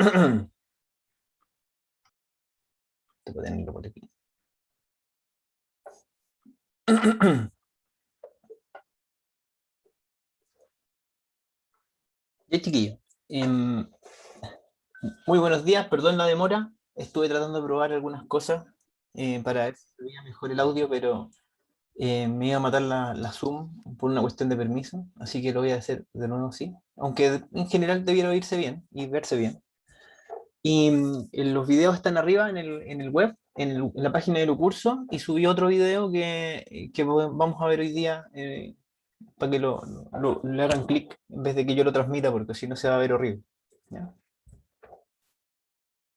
Tengo que tenerlo por aquí. Ya, chiquillos. Muy buenos días, perdón la demora. Estuve tratando de probar algunas cosas para ver si se veía mejor el audio, pero me iba a matar la Zoom por una cuestión de permiso, así que lo voy a hacer de nuevo así. Aunque en general debiera oírse bien y verse bien. Y los videos están arriba en el web, en la página del curso, y subí otro video que vamos a ver hoy día para que le hagan clic en vez de que yo lo transmita, porque si no se va a ver horrible. ¿Ya?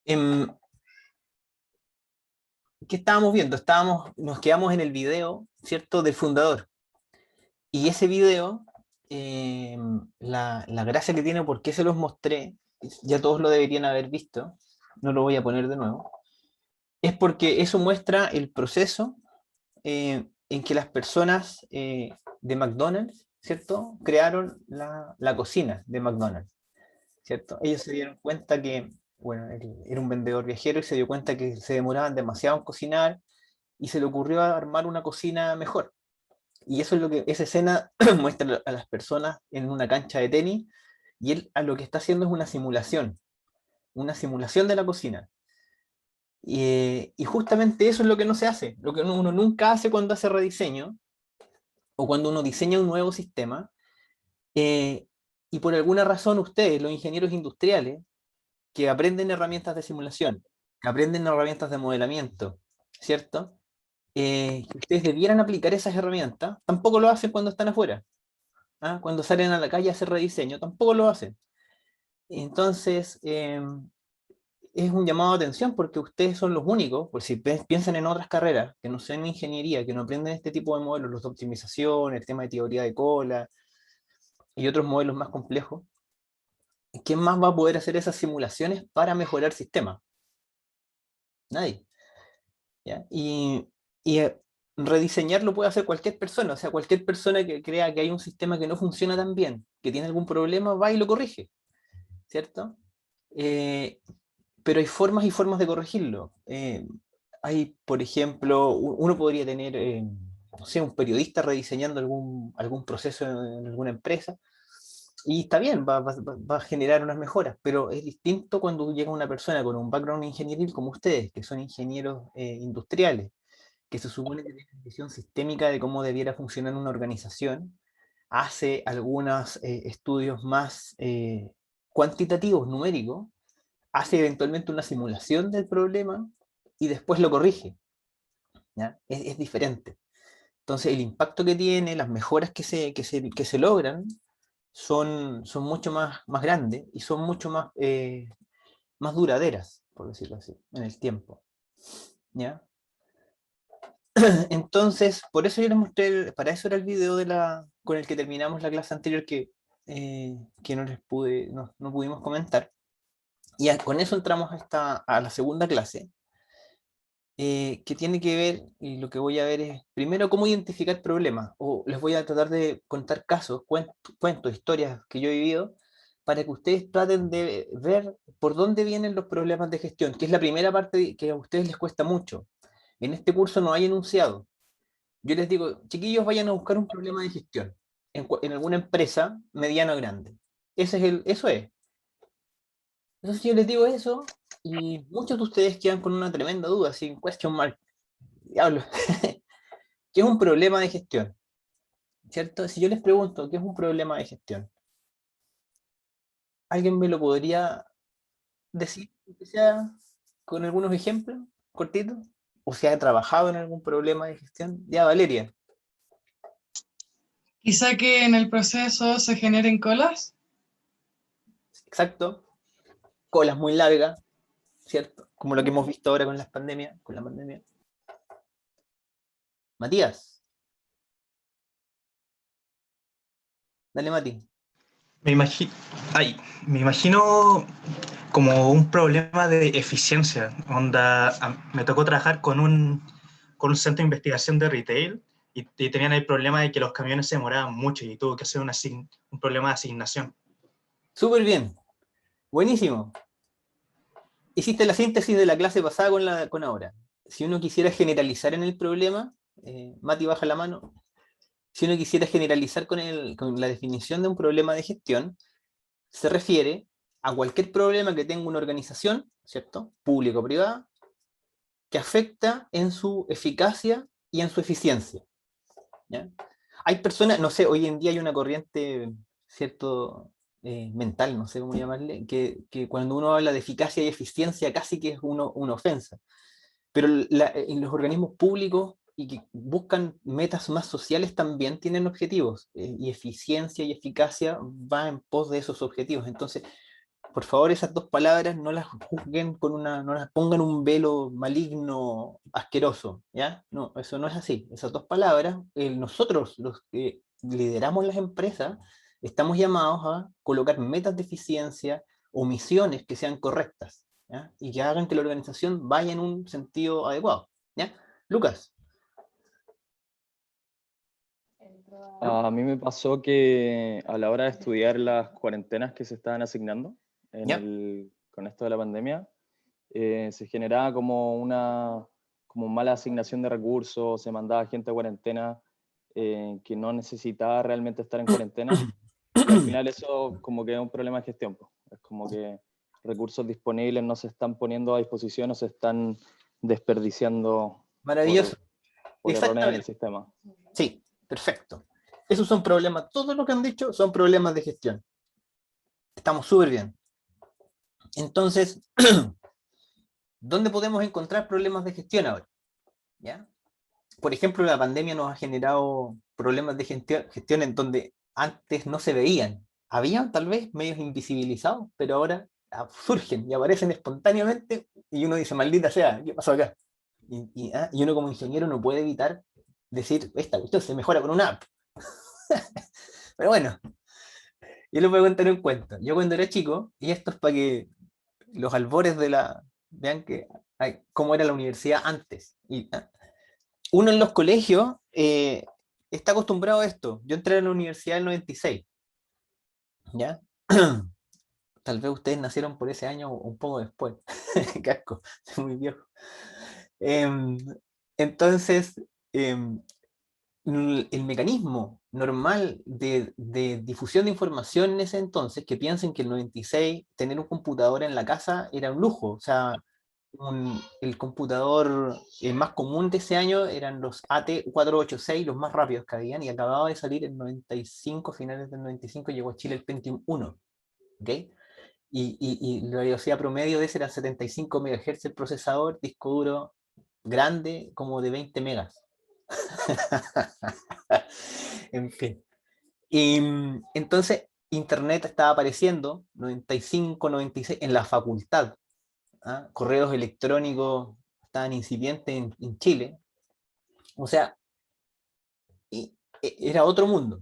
Em, ¿Qué estábamos viendo? Nos quedamos en el video, ¿cierto?, del fundador. Y ese video, la gracia que tiene, por qué se los mostré, ya todos lo deberían haber visto, no lo voy a poner de nuevo, es porque eso muestra el proceso en que las personas de McDonald's, ¿cierto?, crearon la cocina de McDonald's, ¿cierto? Ellos se dieron cuenta que, bueno, él era un vendedor viajero y se dio cuenta que se demoraban demasiado en cocinar y se le ocurrió armar una cocina mejor. Y eso es lo que esa escena muestra a las personas en una cancha de tenis, y él a lo que está haciendo es una simulación de la cocina. Y justamente eso es lo que no se hace, lo que uno nunca hace cuando hace rediseño, o cuando uno diseña un nuevo sistema, eh, y por alguna razón ustedes, los ingenieros industriales, que aprenden herramientas de simulación, que aprenden herramientas de modelamiento, ¿cierto? Que ustedes debieran aplicar esas herramientas, tampoco lo hacen cuando están afuera. ¿Ah? Cuando salen a la calle a hacer rediseño, tampoco lo hacen. Entonces, es un llamado de atención porque ustedes son los únicos, por si piensan en otras carreras que no sean ingeniería, que no aprenden este tipo de modelos, los de optimización, el tema de teoría de cola y otros modelos más complejos, ¿quién más va a poder hacer esas simulaciones para mejorar el sistema? Nadie. ¿Ya? Y rediseñar lo puede hacer cualquier persona, o sea, cualquier persona que crea que hay un sistema que no funciona tan bien, que tiene algún problema, va y lo corrige, ¿cierto? Eh, pero hay formas y formas de corregirlo. Hay, por ejemplo, uno podría tener, no sé, un periodista rediseñando algún proceso en alguna empresa, y está bien, va a generar unas mejoras, pero es distinto cuando llega una persona con un background ingenieril como ustedes, que son ingenieros industriales, que se supone que tienen visión sistémica de cómo debiera funcionar una organización, hace algunos estudios más cuantitativos, numéricos, hace eventualmente una simulación del problema y después lo corrige. ¿Ya? Es diferente. Entonces el impacto que tiene, las mejoras que se logran, son mucho más grandes y son mucho más duraderas, por decirlo así, en el tiempo. ¿Ya? Entonces, por eso yo les mostré, para eso era el video con el que terminamos la clase anterior que no les no pudimos comentar. Y con eso entramos a la segunda clase, que tiene que ver, y lo que voy a ver es, primero, cómo identificar problemas, o les voy a tratar de contar casos, cuentos, historias que yo he vivido, para que ustedes traten de ver por dónde vienen los problemas de gestión, que es la primera parte que a ustedes les cuesta mucho. En este curso no hay enunciado. Yo les digo, chiquillos, vayan a buscar un problema de gestión en alguna empresa mediana o grande. Eso es. Entonces yo les digo eso y muchos de ustedes quedan con una tremenda duda, sin question mark. Diablo, ¿qué es un problema de gestión? ¿Cierto? Si yo les pregunto, ¿qué es un problema de gestión? ¿Alguien me lo podría decir, que sea con algunos ejemplos cortitos? ¿O se ha trabajado en algún problema de gestión? Ya, Valeria. Quizá que en el proceso se generen colas. Exacto. Colas muy largas, ¿cierto? Como lo que hemos visto ahora con la pandemia. Matías. Dale, Mati. Me imagino, me imagino como un problema de eficiencia. Onda, me tocó trabajar con un centro de investigación de retail y tenían el problema de que los camiones se demoraban mucho y tuvo que hacer un problema de asignación. Súper bien. Buenísimo. hiciste la síntesis de la clase pasada con ahora. Si uno quisiera generalizar en el problema, Mati, baja la mano. Si uno quisiera generalizar con la definición de un problema de gestión, se refiere a cualquier problema que tenga una organización, ¿cierto? Pública o privada, que afecta en su eficacia y en su eficiencia. ¿Ya? Hay personas, no sé, hoy en día hay una corriente, ¿cierto? Mental, no sé cómo llamarle, que cuando uno habla de eficacia y eficiencia casi que es una ofensa. Pero en los organismos públicos y que buscan metas más sociales también tienen objetivos, y eficiencia y eficacia va en pos de esos objetivos. Entonces, por favor, esas dos palabras no las juzguen no las pongan un velo maligno, asqueroso, ¿ya? No, eso no es así. Esas dos palabras, nosotros, los que lideramos las empresas, estamos llamados a colocar metas de eficiencia o misiones que sean correctas, ¿ya? Y que hagan que la organización vaya en un sentido adecuado, ¿ya? Lucas. A mí me pasó que a la hora de estudiar las cuarentenas que se estaban asignando ¿Ya? con esto de la pandemia, se generaba como mala asignación de recursos, se mandaba gente a cuarentena que no necesitaba realmente estar en cuarentena, y al final eso como que es un problema de gestión, pues. Es como que recursos disponibles no se están poniendo a disposición o se están desperdiciando Maravilloso. por errores en el Exactamente. sistema. Sí, perfecto. Esos son problemas, todo lo que han dicho son problemas de gestión. Estamos súper bien. Entonces, ¿dónde podemos encontrar problemas de gestión ahora? ¿Ya? Por ejemplo, la pandemia nos ha generado problemas de gestión en donde antes no se veían. Habían tal vez medios invisibilizados, pero ahora surgen y aparecen espontáneamente y uno dice, maldita sea, ¿qué pasó acá? Y uno como ingeniero no puede evitar decir, esta cuestión se mejora con una app. Pero bueno, yo les voy a contar un cuento. Yo cuando era chico, y esto es para que los albores vean que cómo era la universidad antes. Uno en los colegios está acostumbrado a esto. Yo entré a la universidad en el 96, ¿ya? Tal vez ustedes nacieron por ese año o un poco después. Casco, soy muy viejo. Em, entonces, em, el mecanismo normal de difusión de información en ese entonces, que piensen que el 96 tener un computador en la casa era un lujo. O sea, el computador más común de ese año eran los AT486, los más rápidos que habían, y acababa de salir en 95, finales del 95 llegó a Chile el Pentium 1, ¿ok? Y la velocidad promedio de ese era 75 MHz el procesador, disco duro grande como de 20 megas. En fin. Y entonces Internet estaba apareciendo, 95, 96, en la facultad. ¿Ah? Correos electrónicos estaban incipientes en Chile. O sea, era otro mundo.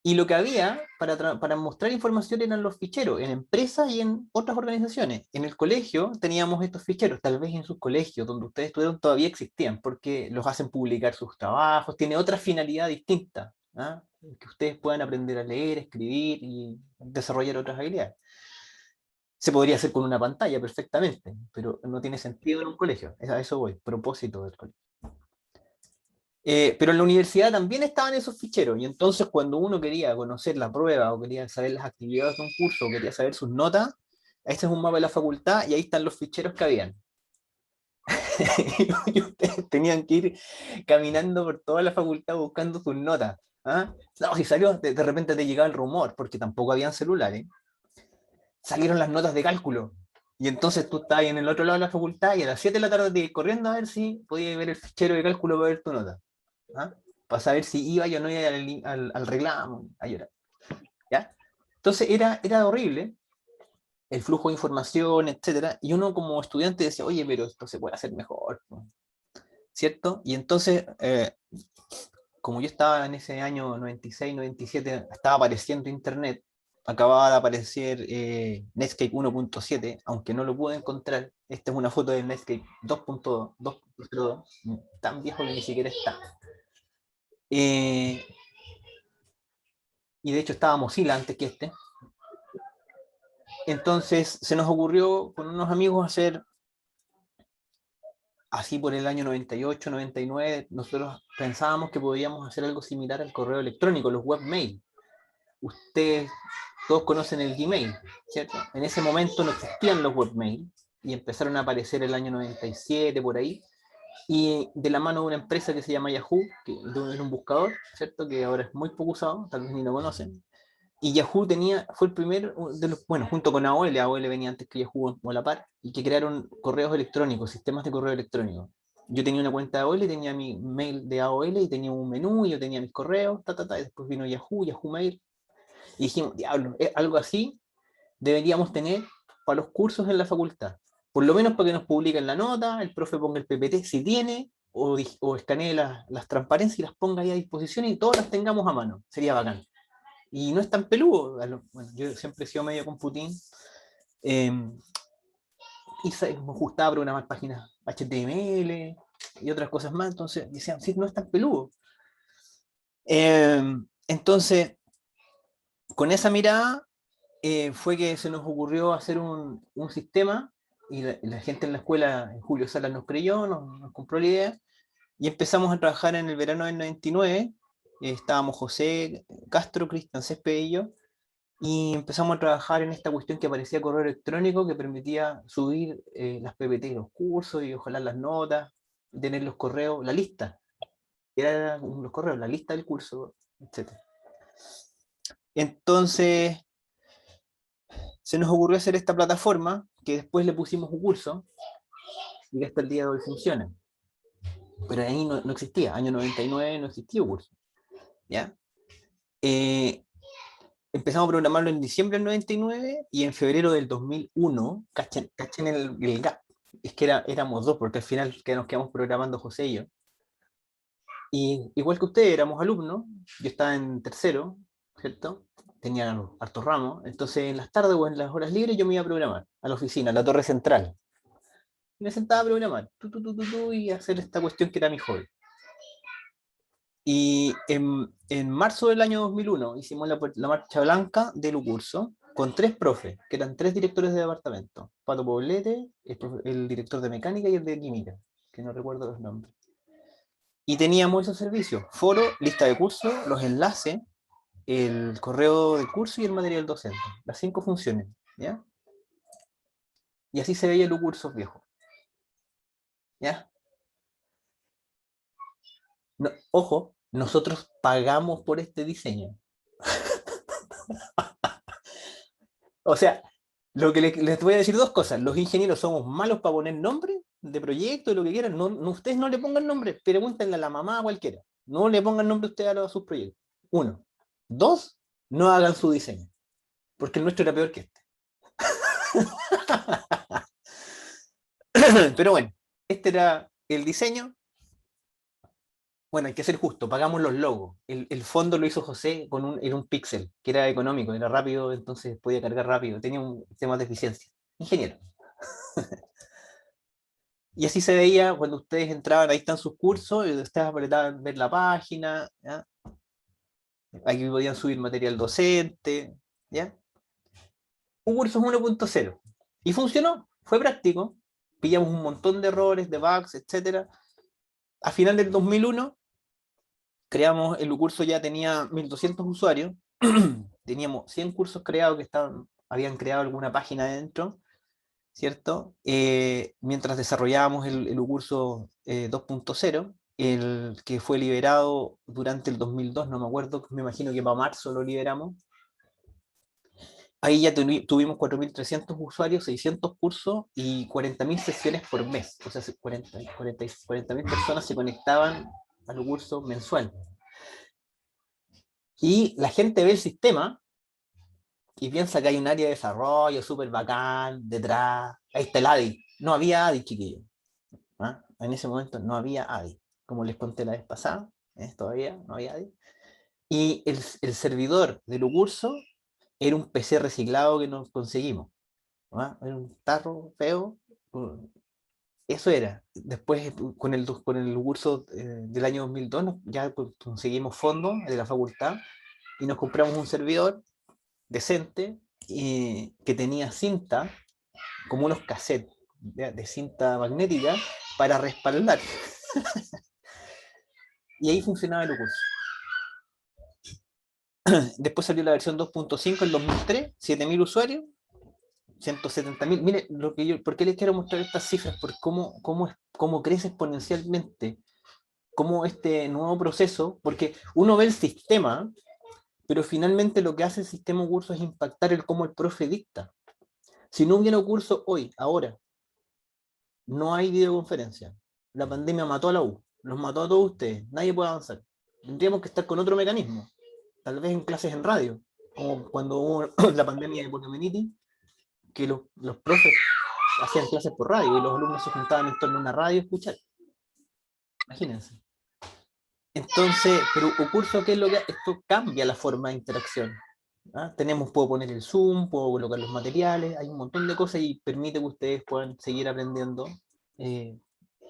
Y lo que había para mostrar información eran los ficheros, en empresas y en otras organizaciones. En el colegio teníamos estos ficheros, tal vez en sus colegios donde ustedes estuvieron todavía existían, porque los hacen publicar sus trabajos, tiene otra finalidad distinta, ¿ah? Que ustedes puedan aprender a leer, escribir y desarrollar otras habilidades. Se podría hacer con una pantalla perfectamente, pero no tiene sentido en un colegio. A eso voy, propósito del colegio. Pero en la universidad también estaban esos ficheros, y entonces cuando uno quería conocer la prueba, o quería saber las actividades de un curso, o quería saber sus notas, este es un mapa de la facultad, y ahí están los ficheros que habían. Y ustedes tenían que ir caminando por toda la facultad buscando sus notas. ¿Ah? No, si salió, de repente te llegaba el rumor, porque tampoco habían celulares. Salieron las notas de cálculo. Y entonces tú estabas en el otro lado de la facultad y a las 7 de la tarde te ibas corriendo a ver si podías ver el fichero de cálculo para ver tu nota. ¿Ah? Para saber si iba o no iba al reclamo, a llorar. ¿Ya? Entonces era horrible el flujo de información, etcétera, y uno como estudiante decía, oye, pero esto se puede hacer mejor, ¿cierto? Y entonces, como yo estaba en ese año 96, 97, estaba apareciendo Internet, acababa de aparecer Netscape 1.7, aunque no lo pude encontrar. Esta es una foto de Netscape 2.2, tan viejo que ni siquiera está. Y de hecho estaba Mozilla antes que este. Entonces se nos ocurrió con unos amigos hacer, así por el año 98, 99, nosotros pensábamos que podíamos hacer algo similar al correo electrónico, los webmail. Ustedes todos conocen el Gmail, ¿cierto? En ese momento no existían los webmail y empezaron a aparecer el año 97 por ahí, y de la mano de una empresa que se llama Yahoo, que es un buscador, ¿cierto? Que ahora es muy poco usado, tal vez ni lo conocen. Y Yahoo fue el primer de los, bueno, junto con AOL venía antes que Yahoo o a la par, y que crearon correos electrónicos, sistemas de correo electrónico. Yo tenía una cuenta de AOL, tenía mi mail de AOL, y tenía un menú, y yo tenía mis correos, y después vino Yahoo Mail, y dijimos, diablo, algo así deberíamos tener para los cursos en la facultad. Por lo menos para que nos publiquen la nota, el profe ponga el PPT si tiene, o escanee las transparencias y las ponga ahí a disposición y todas las tengamos a mano. Sería bacán. Y no es tan peludo. Bueno, yo siempre he sido medio computín. Y me gustaba programar páginas HTML y otras cosas más. Entonces decían, sí, no es tan peludo. Entonces, con esa mirada, fue que se nos ocurrió hacer un sistema, y la gente en la escuela, Julio Salas nos creyó, nos compró la idea, y empezamos a trabajar en el verano del 99. Estábamos José Castro, Cristian Césped y yo, y empezamos a trabajar en esta cuestión que parecía correo electrónico, que permitía subir las PPT de los cursos y ojalá las notas, y tener los correos, la lista, eran los correos, la lista del curso, etc. Entonces se nos ocurrió hacer esta plataforma, que después le pusimos un curso, y que hasta el día de hoy funciona. Pero ahí no existía, año 99 no existía un curso. ¿Ya? Empezamos a programarlo en diciembre del 99, y en febrero del 2001, cachen el gap, es que éramos dos, porque al final nos quedamos programando José y yo. Y igual que ustedes, éramos alumnos, yo estaba en tercero, ¿cierto? Tenía hartos ramos, entonces en las tardes o en las horas libres yo me iba a programar a la oficina, a la torre central. Y me sentaba a programar, y hacer esta cuestión que era mi hobby. Y en marzo del año 2001 hicimos la marcha blanca del curso con 3 profes, que eran 3 directores de departamento. Pato Poblete, el director de mecánica y el de química, que no recuerdo los nombres. Y teníamos esos servicios: foro, lista de curso, los enlaces, el correo del curso y el material docente. Las 5 funciones, ¿ya? Y así se veía el curso viejo, ¿ya? No, ojo, nosotros pagamos por este diseño. O sea, lo que les voy a decir dos cosas: los ingenieros somos malos para poner nombre de proyecto y lo que quieran. Ustedes no le pongan nombre, pregúntenle a la mamá, a cualquiera. No le pongan nombre ustedes a sus proyectos. 1. 2, no hagan su diseño, porque el nuestro era peor que este. Pero bueno, este era el diseño. Bueno, hay que ser justo, pagamos los logos. El fondo lo hizo José en un píxel, que era económico, era rápido, entonces podía cargar rápido, tenía un tema de eficiencia. Ingeniero. Y así se veía cuando ustedes entraban, ahí están sus cursos, y ustedes apretaban ver la página, ¿ya? Aquí podían subir material docente, ¿ya? Un curso 1.0. Y funcionó, fue práctico, pillamos un montón de errores, de bugs, etc. A final del 2001, creamos, el curso ya tenía 1200 usuarios, teníamos 100 cursos creados que habían creado alguna página dentro, ¿cierto? Mientras desarrollábamos el curso 2.0, el que fue liberado durante el 2002, no me acuerdo, me imagino que para marzo lo liberamos. Ahí ya tuvimos 4.300 usuarios, 600 cursos y 40.000 sesiones por mes. O sea, 40.000 personas se conectaban al curso mensual. Y la gente ve el sistema y piensa que hay un área de desarrollo súper bacán detrás. Ahí está el ADI. No había ADI, chiquillos. ¿Ah? En ese momento no había ADI. Como les conté la vez pasada, todavía no había ADI. Y el servidor del curso era un PC reciclado que nos conseguimos. ¿Ah? Era un tarro feo. Eso era. Después, con el curso del año 2002, ya conseguimos fondos de la facultad y nos compramos un servidor decente que tenía cinta, como unos cassettes de cinta magnética, para respaldar. Y ahí funcionaba el curso. Después salió la versión 2.5 en 2003, 7.000 usuarios, 170.000. Mire, ¿por qué les quiero mostrar estas cifras? Por cómo crece exponencialmente, cómo este nuevo proceso, porque uno ve el sistema, pero finalmente lo que hace el sistema curso es impactar el cómo el profe dicta. Si no hubiera curso hoy, ahora, no hay videoconferencia. La pandemia mató a la U, los mató a todos ustedes, nadie puede avanzar. Tendríamos que estar con otro mecanismo, tal vez en clases en radio, como cuando hubo la pandemia de poliomielitis, que los profes hacían clases por radio y los alumnos se juntaban en torno a una radio a escuchar. Imagínense. Entonces, pero un curso, ¿qué es lo que esto cambia la forma de interacción? ¿Ah? Puedo poner el Zoom, puedo colocar los materiales, hay un montón de cosas y permite que ustedes puedan seguir aprendiendo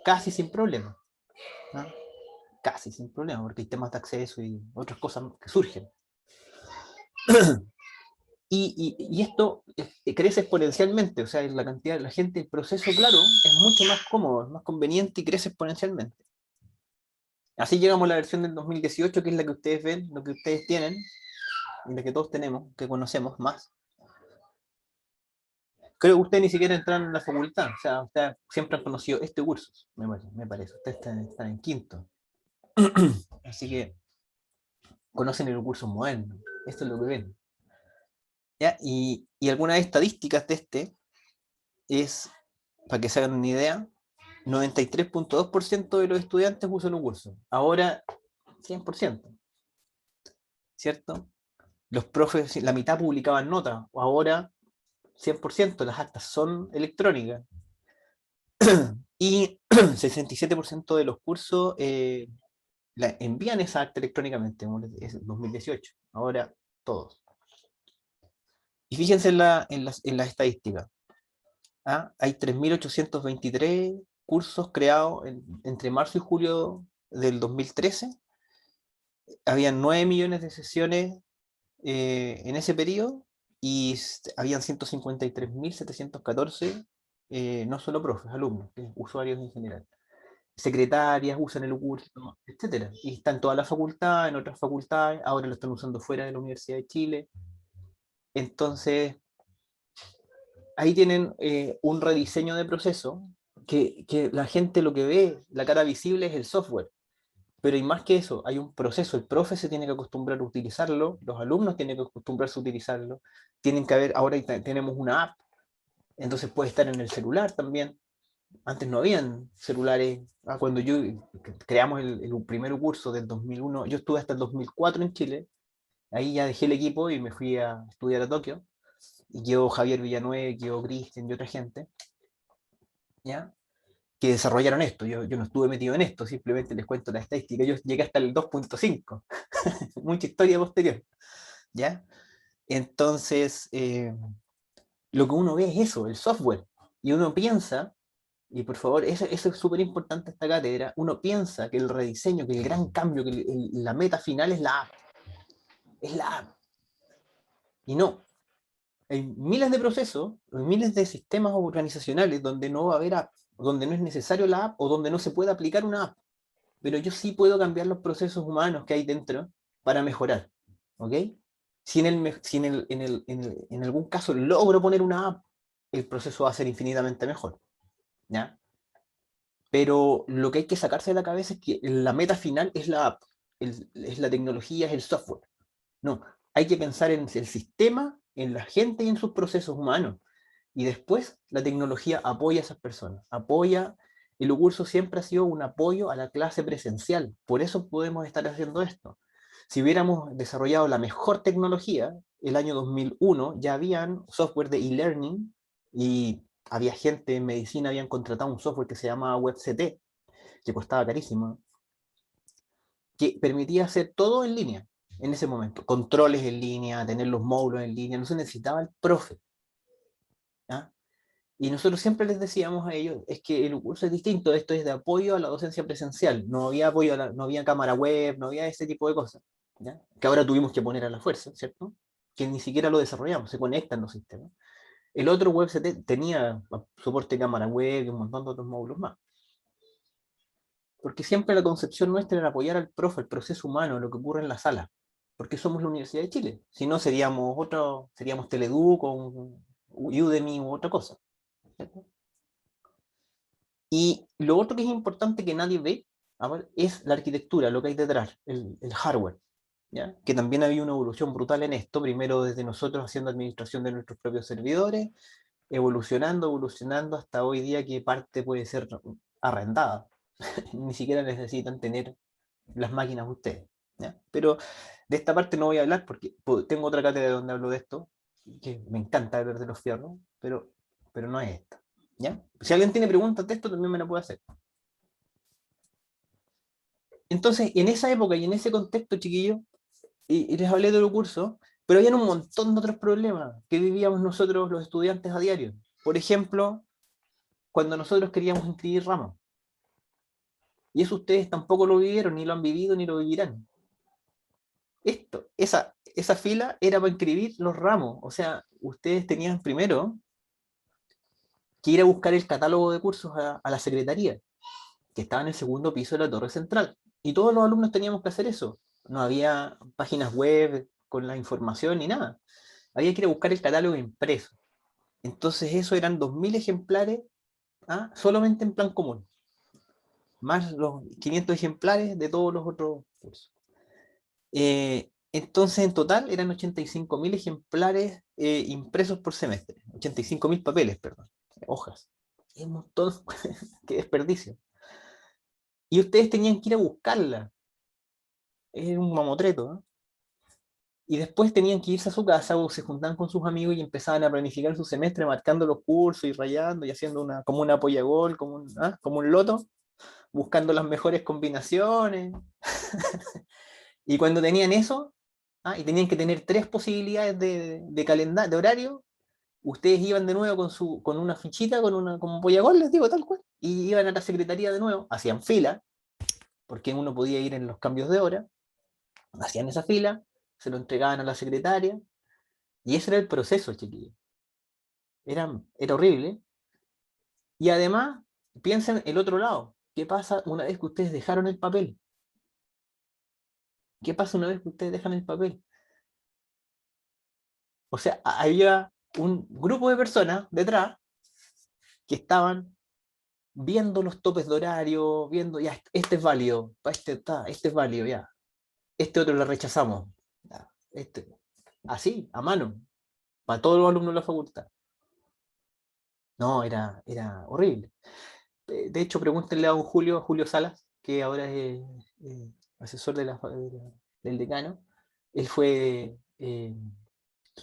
casi sin problema. ¿Ah? Casi sin problema, porque hay temas de acceso y otras cosas que surgen. Y esto crece exponencialmente, o sea, la cantidad de la gente, el proceso, claro, es mucho más cómodo, es más conveniente y crece exponencialmente. Así llegamos a la versión del 2018, que es la que ustedes ven, lo que ustedes tienen, y la que todos tenemos, que conocemos más. Creo que ustedes ni siquiera entraron en la facultad, o sea, ustedes siempre han conocido este curso, me parece. Ustedes están en quinto. Así que conocen el curso moderno, esto es lo que ven. ¿Ya? Y algunas estadísticas de este es, para que se hagan una idea, 93.2% de los estudiantes usan un curso. Ahora, 100%. ¿Cierto? Los profes, la mitad publicaban notas, o ahora 100%, las actas son electrónicas. Y 67% de los cursos envían esa acta electrónicamente, es 2018. Ahora, todos. Y fíjense en las estadísticas. ¿Ah? Hay 3.823 cursos creados entre marzo y julio del 2013. Habían 9 millones de sesiones en ese periodo y habían 153.714 no solo profes, alumnos, usuarios en general. Secretarias usan el curso, etc. Y está en toda la facultad, en otras facultades, ahora lo están usando fuera de la Universidad de Chile. Entonces, ahí tienen un rediseño de proceso que la gente lo que ve, la cara visible es el software. Pero hay más que eso, hay un proceso, el profe se tiene que acostumbrar a utilizarlo, los alumnos tienen que acostumbrarse a utilizarlo, tienen que haber, ahora tenemos una app, entonces puede estar en el celular también. Antes no habían celulares, cuando creamos el primer curso del 2001, yo estuve hasta el 2004 en Chile, ahí ya dejé el equipo y me fui a estudiar a Tokio, y quedó Javier Villanueva, quedó Cristian y otra gente, ¿ya? Que desarrollaron esto. Yo no estuve metido en esto, simplemente les cuento la estadística. Yo llegué hasta el 2.5, mucha historia posterior, ¿ya? Entonces, lo que uno ve es eso, el software, y uno piensa, y por favor, eso es súper importante esta cátedra, uno piensa que el rediseño, que el gran cambio, que la meta final es la app, es la app, y no. Hay miles de procesos, miles de sistemas organizacionales donde no va a haber app, donde no es necesario la app o donde no se puede aplicar una app. Pero yo sí puedo cambiar los procesos humanos que hay dentro para mejorar. ¿Ok? Si en algún caso logro poner una app, el proceso va a ser infinitamente mejor. ¿Ya? Pero lo que hay que sacarse de la cabeza es que la meta final es la app, es la tecnología, es el software. No, hay que pensar en el sistema, en la gente y en sus procesos humanos. Y después la tecnología apoya a esas personas, apoya. El curso siempre ha sido un apoyo a la clase presencial, por eso podemos estar haciendo esto. Si hubiéramos desarrollado la mejor tecnología, el año 2001 ya habían software de e-learning y había gente en medicina, habían contratado un software que se llamaba WebCT, que costaba carísimo, que permitía hacer todo en línea en ese momento, controles en línea, tener los módulos en línea, no se necesitaba el profe. ¿Ah? Y nosotros siempre les decíamos a ellos, es que el curso es distinto, esto es de apoyo a la docencia presencial, no había no había cámara web, no había ese tipo de cosas, ¿ya? Que ahora tuvimos que poner a la fuerza, ¿cierto? que ni siquiera lo desarrollamos, se conectan los sistemas. El otro WebCT tenía soporte de cámara web y un montón de otros módulos más. Porque siempre la concepción nuestra era apoyar al profe, el proceso humano, lo que ocurre en la sala. Porque somos la Universidad de Chile. Si no, seríamos Teleduc o Udemy u otra cosa. ¿Cierto? Y lo otro que es importante que nadie ve, a ver, es la arquitectura, lo que hay detrás, el hardware. ¿Ya? Que también había una evolución brutal en esto, primero desde nosotros haciendo administración de nuestros propios servidores, evolucionando hasta hoy día que parte puede ser arrendada. Ni siquiera necesitan tener las máquinas ustedes. ¿Ya? Pero de esta parte no voy a hablar porque tengo otra cátedra donde hablo de esto, que me encanta hablar de los fierros, pero no es esta. ¿Ya? Si alguien tiene preguntas de esto, también me la puede hacer. Entonces, en esa época y en ese contexto, chiquillos, y les hablé de los cursos, pero había un montón de otros problemas que vivíamos nosotros los estudiantes a diario. Por ejemplo, cuando nosotros queríamos inscribir ramos. Y eso ustedes tampoco lo vivieron, ni lo han vivido, ni lo vivirán. Esa fila era para inscribir los ramos. O sea, ustedes tenían primero que ir a buscar el catálogo de cursos a la secretaría, que estaba en el segundo piso de la torre central. Y todos los alumnos teníamos que hacer eso. No había páginas web con la información ni nada. Había que ir a buscar el catálogo impreso. Entonces eso eran 2000 ejemplares solamente en plan común. Más los 500 ejemplares de todos los otros cursos. Entonces en total eran 85.000 ejemplares impresos por semestre. 85.000 papeles, perdón. Hojas. Es un montón. Qué desperdicio. Y ustedes tenían que ir a buscarla. Es un mamotreto, ¿no? Y después tenían que irse a su casa o se juntaban con sus amigos y empezaban a planificar su semestre marcando los cursos y rayando y haciendo como una apoyagol, como un loto, buscando las mejores combinaciones. Y cuando tenían eso, y tenían que tener 3 posibilidades de calendario, de horario, ustedes iban de nuevo con una fichita, como un pollagol, les digo, tal cual, y iban a la secretaría de nuevo, hacían fila, porque uno podía ir en los cambios de hora, hacían esa fila, se lo entregaban a la secretaria, y ese era el proceso, chiquillos. Era horrible. Y además, piensen el otro lado, ¿qué pasa una vez que ustedes dejaron el papel? ¿Qué pasa una vez que ustedes dejan el papel? O sea, había un grupo de personas detrás que estaban viendo los topes de horario, viendo, ya, este es válido, este es válido, ya. Este otro lo rechazamos. Ya, así, a mano, para todos los alumnos de la facultad. No, era horrible. De hecho, pregúntenle a un Julio Salas, que ahora es asesor del decano. Él fue, en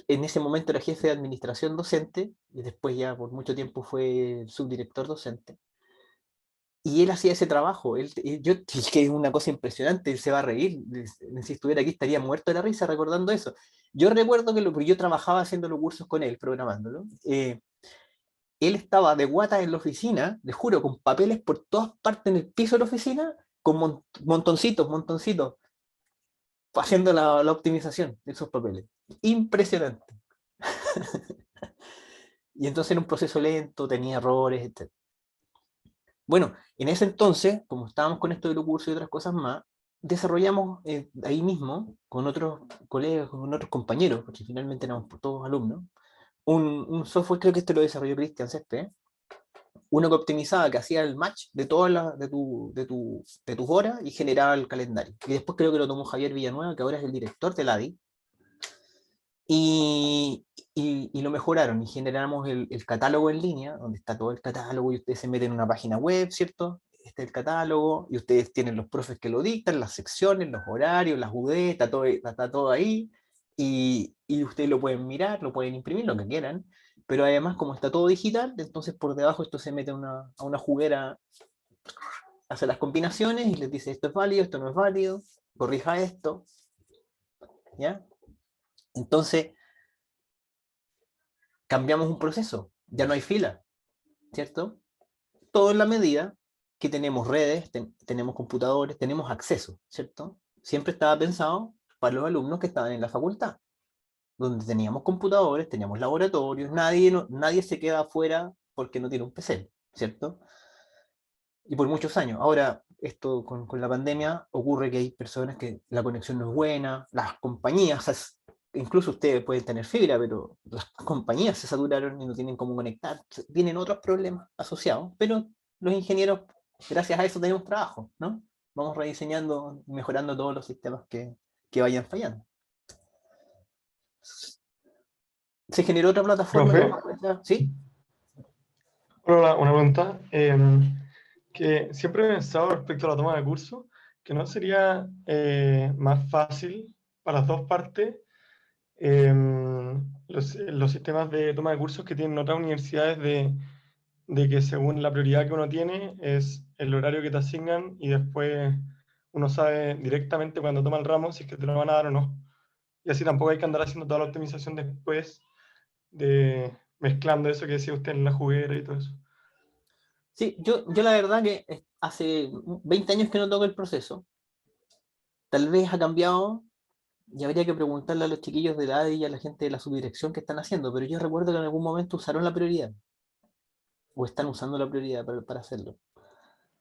ese momento era jefe de administración docente, y después ya por mucho tiempo fue subdirector docente. Y él hacía ese trabajo. Es que es una cosa impresionante, él se va a reír. Si estuviera aquí estaría muerto de la risa recordando eso. Yo recuerdo porque yo trabajaba haciendo los cursos con él, programándolo. Él estaba de guata en la oficina, les juro, con papeles por todas partes en el piso de la oficina, con montoncitos, haciendo la optimización de esos papeles. Impresionante. Y entonces era un proceso lento, tenía errores, etc. Bueno, en ese entonces, como estábamos con esto de los cursos y otras cosas más, desarrollamos ahí mismo, con otros colegas, con otros compañeros, porque finalmente éramos todos alumnos, un software, creo que este lo desarrolló Cristian Césped, uno que optimizaba, que hacía el match de todas de tus horas y generaba el calendario. Y después creo que lo tomó Javier Villanueva, que ahora es el director de la ADI, y lo mejoraron y generamos el catálogo en línea, donde está todo el catálogo y ustedes se meten en una página web, ¿cierto? Este es el catálogo y ustedes tienen los profes que lo dictan, las secciones, los horarios, las UD, está todo ahí y ustedes lo pueden mirar, lo pueden imprimir, lo que quieran, pero además como está todo digital, entonces por debajo esto se mete a una juguera, hace las combinaciones y les dice esto es válido, esto no es válido, corrija esto, ¿ya? Entonces cambiamos un proceso, ya no hay fila, ¿cierto? Todo en la medida que tenemos redes, tenemos computadores, tenemos acceso, ¿cierto? Siempre estaba pensado para los alumnos que estaban en la facultad. donde teníamos computadores, teníamos laboratorios, nadie se queda afuera porque no tiene un PC, ¿cierto? Y por muchos años. Ahora, esto con la pandemia ocurre que hay personas que la conexión no es buena, las compañías, incluso ustedes pueden tener fibra, pero las compañías se saturaron y no tienen cómo conectar, tienen otros problemas asociados, pero los ingenieros, gracias a eso tenemos trabajo, ¿no? Vamos rediseñando, mejorando todos los sistemas que vayan fallando. Se generó otra plataforma. Profe, ¿Sí? una pregunta. Que siempre he pensado respecto a la toma de curso, que no sería más fácil para las dos partes los sistemas de toma de cursos que tienen otras universidades de que según la prioridad que uno tiene es el horario que te asignan y después uno sabe directamente cuando toma el ramo si es que te lo van a dar o no. Y así tampoco hay que andar haciendo toda la optimización después de mezclando eso que decía usted en la juguera y todo eso. Sí, yo la verdad que hace 20 años que no toco el proceso. Tal vez ha cambiado y habría que preguntarle a los chiquillos de edad y a la gente de la subdirección qué están haciendo, pero yo recuerdo que en algún momento usaron la prioridad, o están usando la prioridad para hacerlo,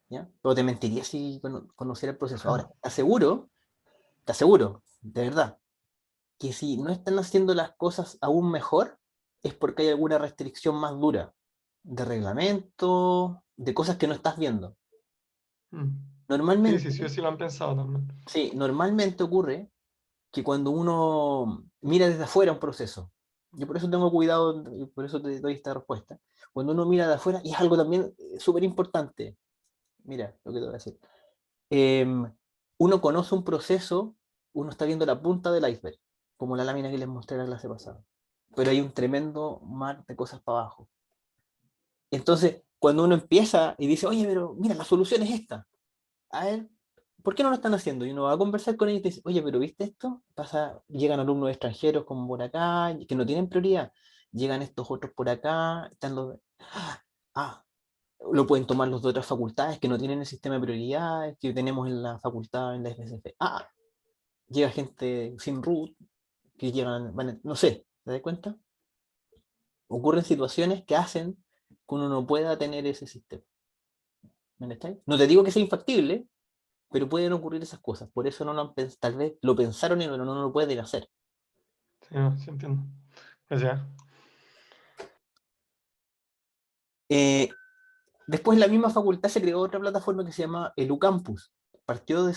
¿ya? Pero te mentiría si conociera el proceso. Ahora, te aseguro, de verdad, que si no están haciendo las cosas aún mejor, es porque hay alguna restricción más dura de reglamento, de cosas que no estás viendo. Mm. Normalmente, Sí lo han pensado también. sí, normalmente ocurre que cuando uno mira desde afuera un proceso, yo por eso tengo cuidado, y por eso te doy esta respuesta, cuando uno mira de afuera, y es algo también súper importante, mira lo que te voy a decir, em, uno conoce un proceso, uno está viendo la punta del iceberg, como la lámina que les mostré la clase pasada, pero hay un tremendo mar de cosas para abajo. Entonces, cuando uno empieza y dice, oye, pero mira, la solución es esta, a ver, ¿por qué no lo están haciendo? Y uno va a conversar con ellos y te dice, oye, pero ¿viste esto? Llegan alumnos extranjeros como por acá, que no tienen prioridad. Llegan estos otros por acá, están los... Ah, lo pueden tomar los de otras facultades que no tienen el sistema de prioridades que tenemos en la facultad, en la FSF. Ah, llega gente sin root, que llegan, no sé, ¿te das cuenta? Ocurren situaciones que hacen que uno no pueda tener ese sistema. ¿Me entiendes? No te digo que sea infactible, pero pueden ocurrir esas cosas. Por eso no lo han tal vez lo pensaron y no lo pueden hacer. Sí, no, sí entiendo. Gracias. Después en la misma facultad se creó otra plataforma que se llama Educampus. Partió de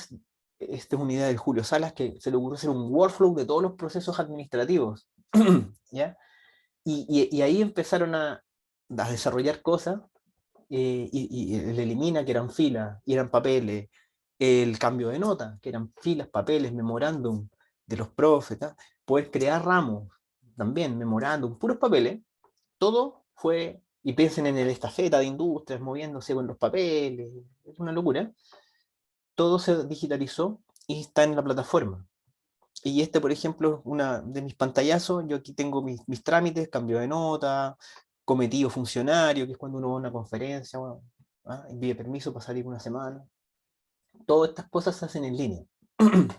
esta unidad del Julio Salas que se le ocurrió hacer un workflow de todos los procesos administrativos. ¿Ya? Y ahí empezaron a desarrollar cosas y el elimina, que eran filas, y eran papeles, el cambio de nota, que eran filas, papeles, memorándum de los profes, poder crear ramos, también, memorándum, puros papeles, todo fue, y piensen en el estafeta de industrias moviéndose con los papeles, es una locura, todo se digitalizó y está en la plataforma. Y este, por ejemplo, es una de mis pantallazos. Yo aquí tengo mis trámites, cambio de nota, cometido funcionario, que es cuando uno va a una conferencia, bueno, envíe permiso para salir una semana. Todas estas cosas se hacen en línea.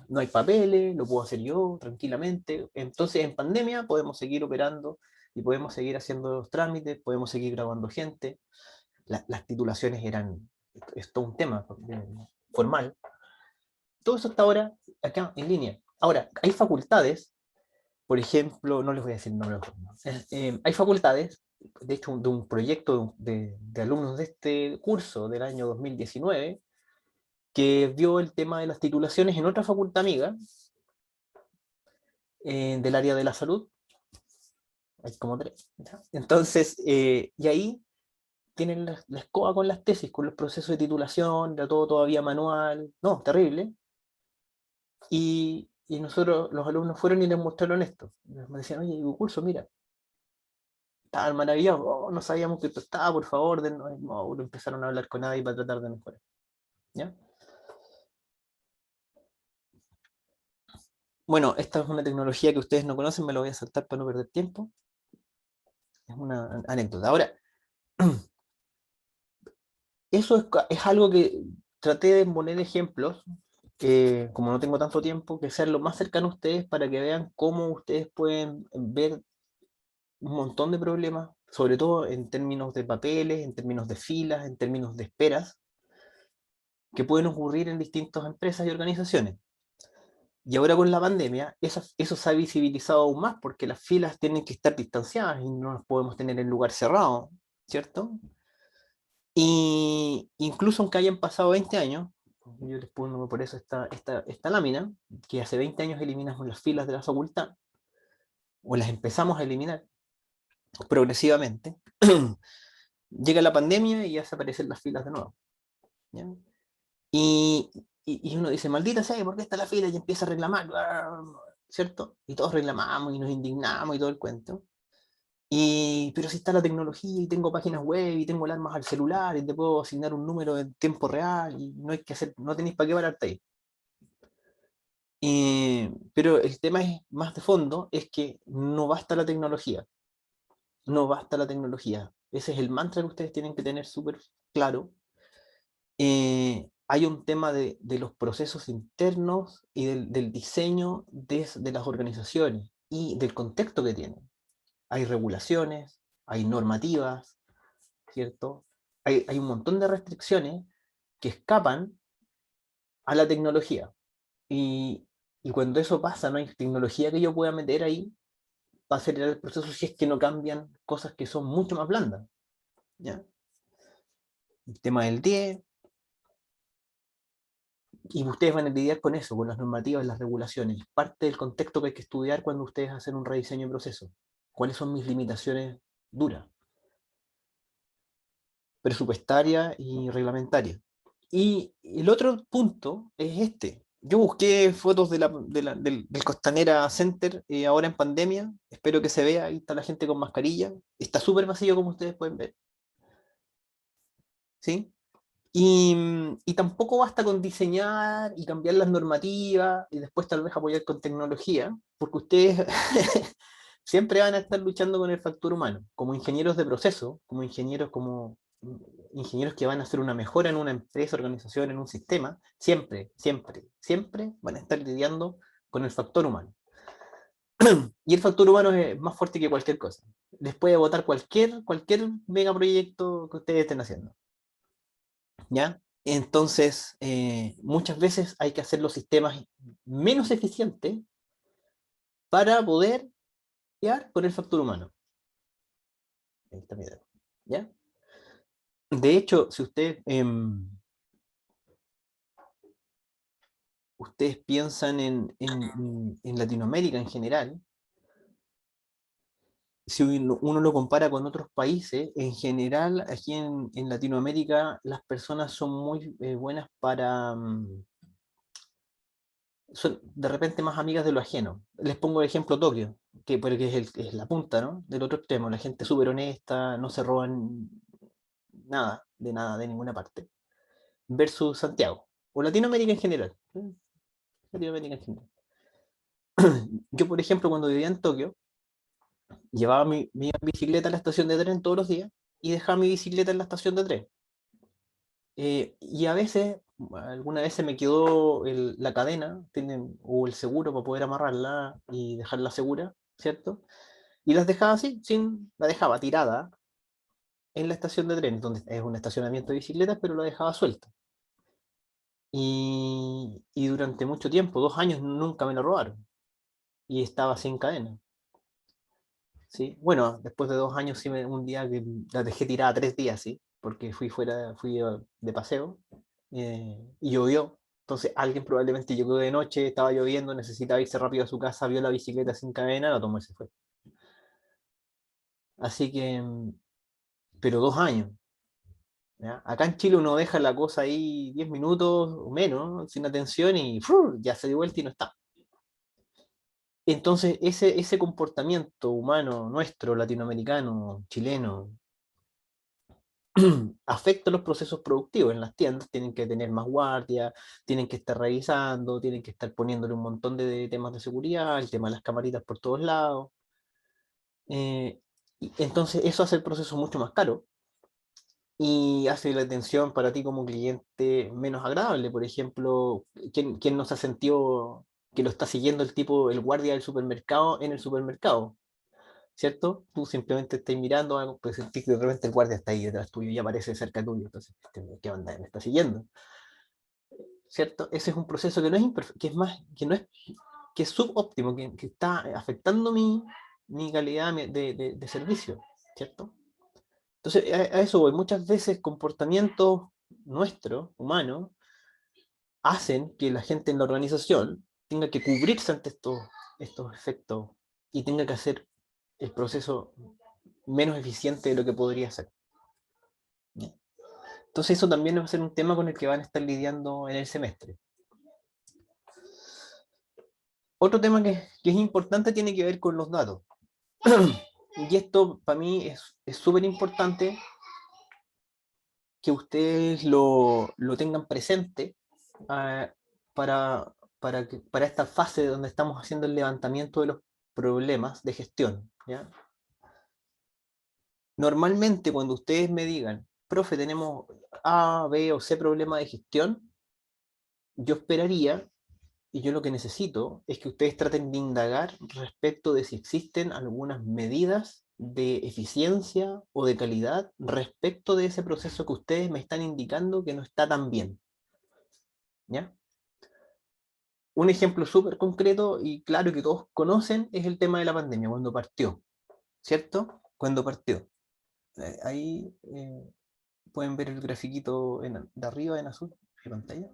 No hay papeles, lo puedo hacer yo tranquilamente. Entonces, en pandemia podemos seguir operando y podemos seguir haciendo los trámites, podemos seguir grabando gente. Las titulaciones eran, es todo un tema formal. Todo eso está ahora acá en línea. Ahora, hay facultades, por ejemplo, no les voy a decir nombres, hay facultades, de hecho, de un proyecto de alumnos de este curso del año 2019, que vio el tema de las titulaciones en otra facultad amiga, del área de la salud, hay como tres, ¿ya? Entonces, y ahí tienen la escoba con las tesis, con los procesos de titulación, era todo todavía manual, no, terrible, y nosotros, los alumnos fueron y les mostraron esto, me decían, oye, curso, mira, estaban maravillados, oh, no sabíamos que esto estaba, por favor, no, empezaron a hablar con nadie para tratar de mejorar, ¿ya? Bueno, esta es una tecnología que ustedes no conocen, me lo voy a saltar para no perder tiempo. Es una anécdota. Ahora, eso es algo que traté de poner ejemplos como no tengo tanto tiempo, que sean lo más cercano a ustedes para que vean cómo ustedes pueden ver un montón de problemas, sobre todo en términos de papeles, en términos de filas, en términos de esperas, que pueden ocurrir en distintas empresas y organizaciones. Y ahora con la pandemia, eso se ha visibilizado aún más, porque las filas tienen que estar distanciadas y no las podemos tener en lugar cerrado, ¿cierto? Y incluso aunque hayan pasado 20 años, yo les pongo por eso esta lámina, que hace 20 años eliminamos las filas de la facultad, o las empezamos a eliminar progresivamente, llega la pandemia y ya se aparecen las filas de nuevo. ¿Ya? Y uno dice, maldita sea, ¿por qué está la fila? Y empieza a reclamar, ¿cierto? Y todos reclamamos y nos indignamos y todo el cuento. Pero si está la tecnología y tengo páginas web y tengo alarmas al celular y te puedo asignar un número en tiempo real y no hay que hacer, no tenéis para qué pararte ahí. Pero el tema es más de fondo, es que no basta la tecnología. No basta la tecnología. Ese es el mantra que ustedes tienen que tener súper claro. Hay un tema de los procesos internos y del diseño de las organizaciones y del contexto que tienen. Hay regulaciones, hay normativas, ¿cierto? Hay un montón de restricciones que escapan a la tecnología. Y cuando eso pasa, no hay tecnología que yo pueda meter ahí para acelerar el proceso si es que no cambian cosas que son mucho más blandas. ¿Ya? El tema del 10, y ustedes van a lidiar con eso, con las normativas, las regulaciones. Parte del contexto que hay que estudiar cuando ustedes hacen un rediseño de proceso. ¿Cuáles son mis limitaciones duras? Presupuestaria y reglamentaria. Y el otro punto es este. Yo busqué fotos del Costanera Center ahora en pandemia. Espero que se vea. Ahí está la gente con mascarilla. Está súper vacío como ustedes pueden ver. ¿Sí? Y tampoco basta con diseñar y cambiar las normativas y después tal vez apoyar con tecnología, porque ustedes siempre van a estar luchando con el factor humano, como ingenieros de proceso, como ingenieros que van a hacer una mejora en una empresa, organización, en un sistema, siempre, siempre, siempre van a estar lidiando con el factor humano. Y el factor humano es más fuerte que cualquier cosa. Les puede botar cualquier megaproyecto que ustedes estén haciendo. ¿Ya? Entonces, muchas veces hay que hacer los sistemas menos eficientes para poder lidiar con el factor humano. Ahí está mi dedo, ¿ya? De hecho, si ustedes piensan en Latinoamérica en general, si uno lo compara con otros países, en general, aquí en Latinoamérica, las personas son muy buenas para... son de repente más amigas de lo ajeno. Les pongo el ejemplo Tokio, porque es la punta, ¿no? Del otro extremo. La gente súper honesta, no se roban nada, de ninguna parte. Versus Santiago, o Latinoamérica en general. Latinoamérica en general. Yo, por ejemplo, cuando vivía en Tokio, llevaba mi bicicleta a la estación de tren todos los días y dejaba mi bicicleta en la estación de tren. Y a veces, alguna vez se me quedó la cadena o el seguro para poder amarrarla y dejarla segura, ¿cierto? Y las dejaba así, la dejaba tirada en la estación de tren, donde es un estacionamiento de bicicletas, pero la dejaba suelta. Y durante mucho tiempo, 2 años, nunca me la robaron. Y estaba sin cadena. ¿Sí? Bueno, después de 2 años, sí, un día que la dejé tirada 3 días, ¿sí? Porque fui de paseo y llovió. Entonces alguien probablemente llegó de noche, estaba lloviendo, necesitaba irse rápido a su casa, vio la bicicleta sin cadena, la tomó y se fue. Así que, pero 2 años. ¿Ya? Acá en Chile uno deja la cosa ahí 10 minutos o menos, sin atención y ¡fur! Ya se dio vuelta y no está. Entonces ese comportamiento humano nuestro, latinoamericano, chileno, afecta los procesos productivos. En las tiendas tienen que tener más guardia, tienen que estar revisando, tienen que estar poniéndole un montón de temas de seguridad, el tema de las camaritas por todos lados. Y entonces eso hace el proceso mucho más caro y hace la atención para ti como cliente menos agradable. Por ejemplo, ¿quién no se ha sentido que lo está siguiendo el tipo, el guardia del supermercado en el supermercado? ¿Cierto? Tú simplemente estás mirando algo, pues sentís que de repente el guardia está ahí detrás tuyo y aparece cerca tuyo, entonces, ¿qué onda? ¿Me está siguiendo? ¿Cierto? Ese es un proceso que no es que es más, que no es, que es subóptimo, que está afectando mi calidad de servicio, ¿cierto? Entonces, a eso voy. Muchas veces comportamientos nuestros, humanos, hacen que la gente en la organización tenga que cubrirse ante estos efectos y tenga que hacer el proceso menos eficiente de lo que podría ser. ¿Ya? Entonces eso también va a ser un tema con el que van a estar lidiando en el semestre. Otro tema que es importante tiene que ver con los datos. Y esto para mí es súper importante que ustedes lo tengan presente para esta fase donde estamos haciendo el levantamiento de los problemas de gestión, ¿ya? Normalmente cuando ustedes me digan, profe, tenemos A, B o C problema de gestión, yo esperaría, y yo lo que necesito, es que ustedes traten de indagar respecto de si existen algunas medidas de eficiencia o de calidad respecto de ese proceso que ustedes me están indicando que no está tan bien. ¿Ya? Un ejemplo súper concreto y claro que todos conocen es el tema de la pandemia, cuando partió, ¿cierto? Cuando partió. Ahí pueden ver el grafiquito de arriba en azul de pantalla.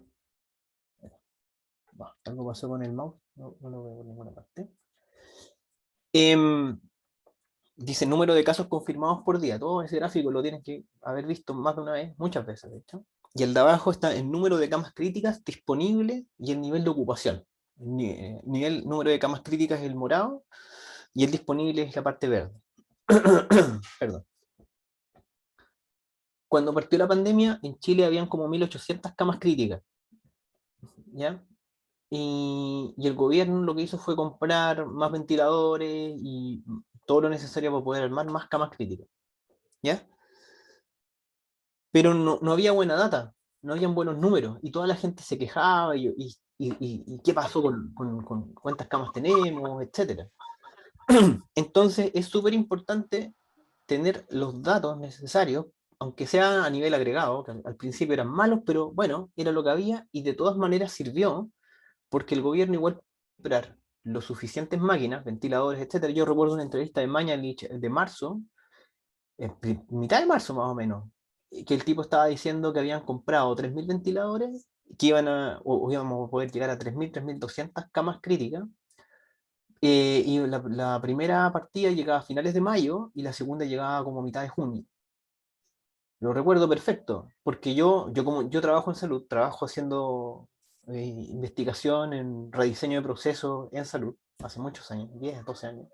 Algo pasó con el mouse, no lo veo por ninguna parte. Dice número de casos confirmados por día. Todo ese gráfico lo tienen que haber visto más de una vez, muchas veces de hecho. Y el de abajo está el número de camas críticas disponibles y el nivel de ocupación. Número de camas críticas es el morado y el disponible es la parte verde. Perdón. Cuando partió la pandemia, en Chile habían como 1.800 camas críticas. ¿Ya? Y el gobierno lo que hizo fue comprar más ventiladores y todo lo necesario para poder armar más camas críticas. ¿Ya? Pero no había buena data, no habían buenos números, y toda la gente se quejaba, y qué pasó con cuántas camas tenemos, etcétera. Entonces es súper importante tener los datos necesarios, aunque sea a nivel agregado, que al principio eran malos, pero bueno, era lo que había, y de todas maneras sirvió, porque el gobierno igual comprar los suficientes máquinas, ventiladores, etcétera. Yo recuerdo una entrevista de Mañalich de marzo, mitad de marzo más o menos, que el tipo estaba diciendo que habían comprado 3.000 ventiladores, que o íbamos a poder llegar a 3.200 camas críticas, y la primera partida llegaba a finales de mayo y la segunda llegaba como a mitad de junio. Lo recuerdo perfecto, porque yo trabajo en salud, trabajo haciendo investigación en rediseño de procesos en salud, hace muchos años, 10, 12 años.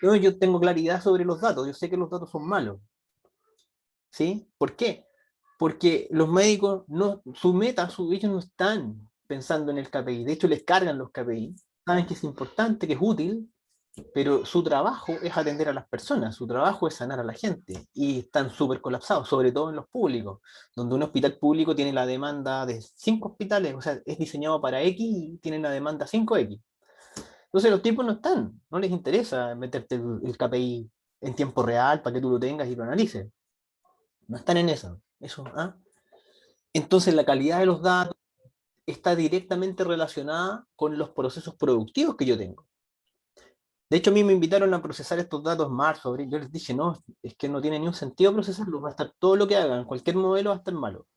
Yo tengo claridad sobre los datos, yo sé que los datos son malos. ¿Sí? ¿Por qué? Porque los médicos, su meta, ellos no están pensando en el KPI, de hecho les cargan los KPI, saben que es importante, que es útil, pero su trabajo es atender a las personas, su trabajo es sanar a la gente, y están súper colapsados, sobre todo en los públicos, donde un hospital público tiene la demanda de 5 hospitales, o sea, es diseñado para X y tienen la demanda 5X. Entonces los tipos no les interesa meterte el KPI en tiempo real para que tú lo tengas y lo analices. No están en eso. ¿Ah? Entonces la calidad de los datos está directamente relacionada con los procesos productivos que yo tengo. De hecho, a mí me invitaron a procesar estos datos en marzo, abril. Yo les dije, no, es que no tiene ni un sentido procesarlos, va a estar todo lo que hagan, cualquier modelo va a estar malo.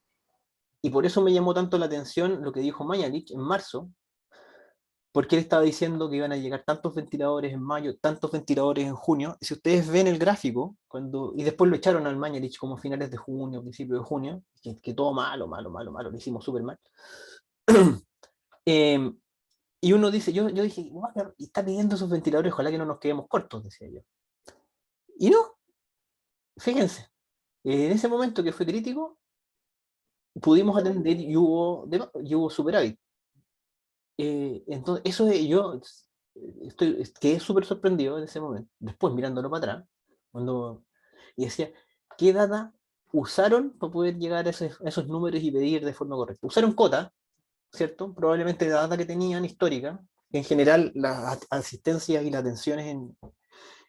Y por eso me llamó tanto la atención lo que dijo Mañalich en marzo, porque él estaba diciendo que iban a llegar tantos ventiladores en mayo, tantos ventiladores en junio. Y si ustedes ven el gráfico, y después lo echaron al Mañalich como finales de junio, principios de junio, que todo malo, lo hicimos súper mal. Y uno dice, yo dije, está pidiendo esos ventiladores, ojalá que no nos quedemos cortos, decía yo. Y no, fíjense, en ese momento que fue crítico, pudimos atender y hubo superávit. Entonces, eso yo quedé súper sorprendido en ese momento, después mirándolo para atrás, y decía, ¿qué data usaron para poder llegar a esos números y pedir de forma correcta. Usaron cota, ¿cierto? Probablemente la data que tenían histórica. En general, las asistencias y las atenciones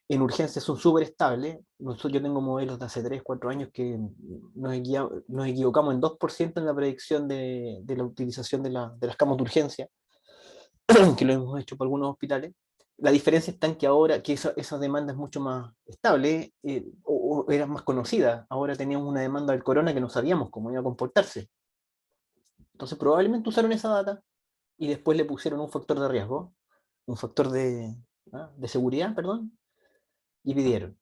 en urgencias son súper estables. Yo tengo modelos de hace 3, 4 años que nos equivocamos en 2% en la predicción de la utilización de las camas de urgencia, que lo hemos hecho para algunos hospitales. La diferencia está en que ahora, que esa demanda es mucho más estable, o era más conocida. Ahora teníamos una demanda del corona que no sabíamos cómo iba a comportarse. Entonces probablemente usaron esa data y después le pusieron un factor de riesgo, un factor de seguridad, perdón, y pidieron.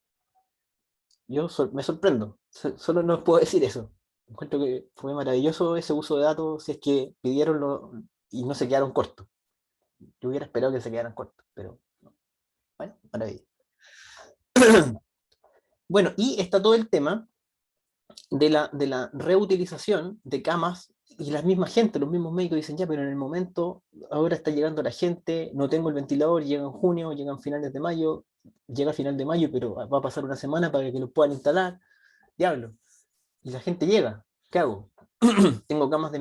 Yo me sorprendo, solo no puedo decir eso. Encuentro que fue maravilloso ese uso de datos, si es que pidieron y no se quedaron cortos. Yo hubiera esperado que se quedaran cortos, pero no. Bueno, maravilla. Bueno, y está todo el tema de la reutilización de camas, y la misma gente, los mismos médicos dicen, ya, pero en el momento, ahora está llegando la gente, no tengo el ventilador, llega en junio, llegan finales de mayo, llega a final de mayo, pero va a pasar una semana para que lo puedan instalar, diablo. Y la gente llega, ¿qué hago? Tengo camas de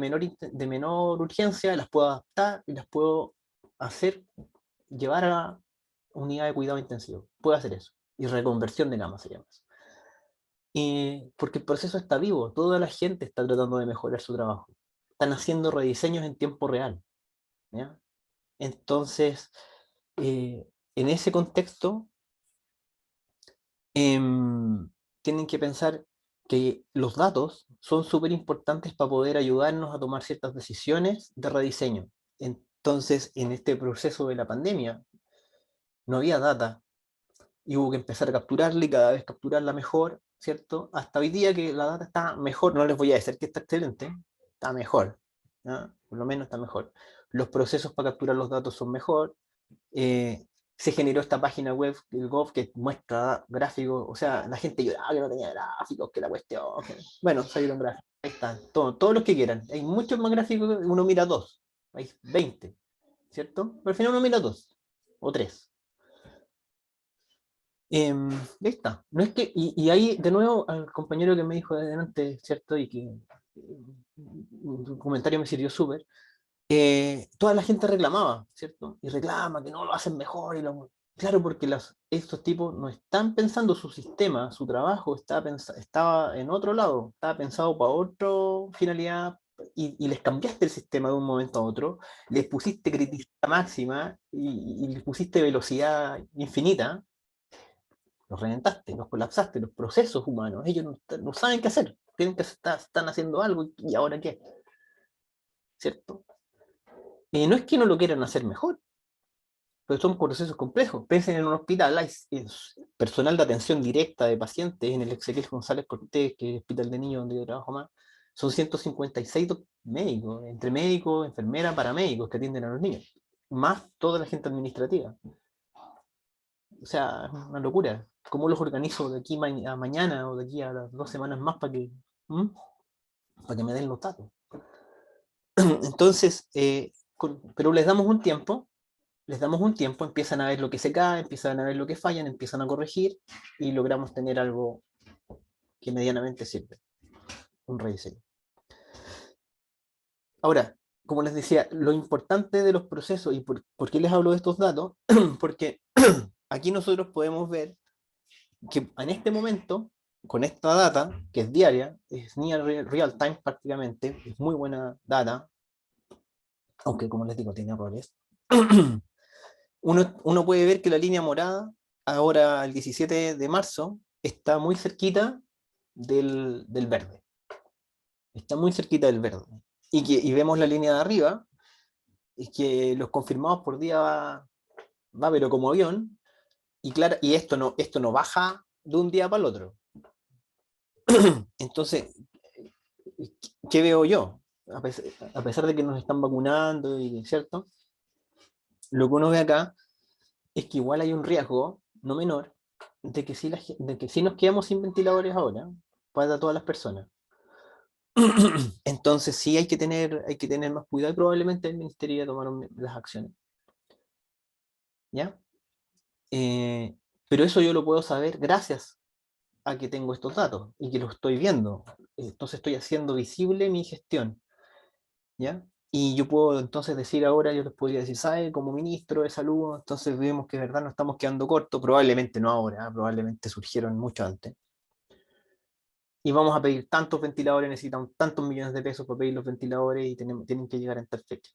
menor urgencia, las puedo adaptar y las puedo llevar a unidad de cuidado intensivo. Puedo hacer eso. Y reconversión de camas se llama eso. Porque el proceso está vivo, toda la gente está tratando de mejorar su trabajo. Están haciendo rediseños en tiempo real. ¿Ya? Entonces, en ese contexto, tienen que pensar que los datos son súper importantes para poder ayudarnos a tomar ciertas decisiones de rediseño. Entonces, en este proceso de la pandemia, no había data y hubo que empezar a capturarla y cada vez capturarla mejor, ¿cierto? Hasta hoy día que la data está mejor, no les voy a decir que está excelente, está mejor, ¿no? Por lo menos está mejor. Los procesos para capturar los datos son mejor. Se generó esta página web, el Gov, que muestra gráficos, o sea, la gente lloraba que no tenía gráficos, que la cuestión, bueno, salieron gráficos, ahí están, todos los que quieran, hay muchos más gráficos, uno mira 2, hay 20, ¿cierto? Pero al final uno mira 2, o 3. Ahí está. No es que, y ahí, de nuevo, al compañero que me dijo adelante, ¿cierto? Y que un comentario me sirvió súper. Toda la gente reclamaba, ¿cierto? Y reclama que no lo hacen mejor. Claro, porque estos tipos no están pensando su sistema, su trabajo estaba en otro lado, estaba pensado para otra finalidad, y les cambiaste el sistema de un momento a otro, les pusiste criticidad máxima y les pusiste velocidad infinita, los reventaste, los colapsaste, los procesos humanos, ellos no saben qué hacer, tienen que están haciendo algo y ahora qué, ¿cierto? No es que no lo quieran hacer mejor, pero son procesos complejos. Piensen en un hospital, hay personal de atención directa de pacientes, en el Ezequiel González Cortés, que es el hospital de niños donde yo trabajo más, son 156 médicos, entre médicos, enfermeras, paramédicos que atienden a los niños, más toda la gente administrativa. O sea, es una locura. ¿Cómo los organizo de aquí a mañana o de aquí a las 2 semanas más para que me den los datos? Entonces, pero les damos un tiempo, empiezan a ver lo que se cae, empiezan a ver lo que fallan, empiezan a corregir y logramos tener algo que medianamente sirve, un rediseño. Ahora, como les decía, lo importante de los procesos, y por qué les hablo de estos datos, porque aquí nosotros podemos ver que en este momento, con esta data, que es diaria, es near real time prácticamente, es muy buena data, aunque como les digo, tiene errores. Uno puede ver que la línea morada, ahora el 17 de marzo, está muy cerquita del verde. Está muy cerquita del verde. Y vemos la línea de arriba, es que los confirmados por día va pero como avión, y claro, y esto no baja de un día para el otro. Entonces, ¿qué veo yo? A pesar de que nos están vacunando, ¿cierto? Lo que uno ve acá es que igual hay un riesgo, no menor, de que si nos quedamos sin ventiladores ahora, para todas las personas. Entonces sí hay que tener más cuidado y probablemente el Ministerio ya tomaron las acciones. ¿Ya? Pero eso yo lo puedo saber gracias a que tengo estos datos y que los estoy viendo. Entonces estoy haciendo visible mi gestión, ¿ya? Y yo puedo entonces decir ahora, yo les podría decir, ¿sabe? Como ministro de salud, entonces vemos que de verdad nos estamos quedando cortos, probablemente no ahora, probablemente surgieron mucho antes. Y vamos a pedir tantos ventiladores, necesitamos tantos millones de pesos para pedir los ventiladores y tienen que llegar en tal fecha.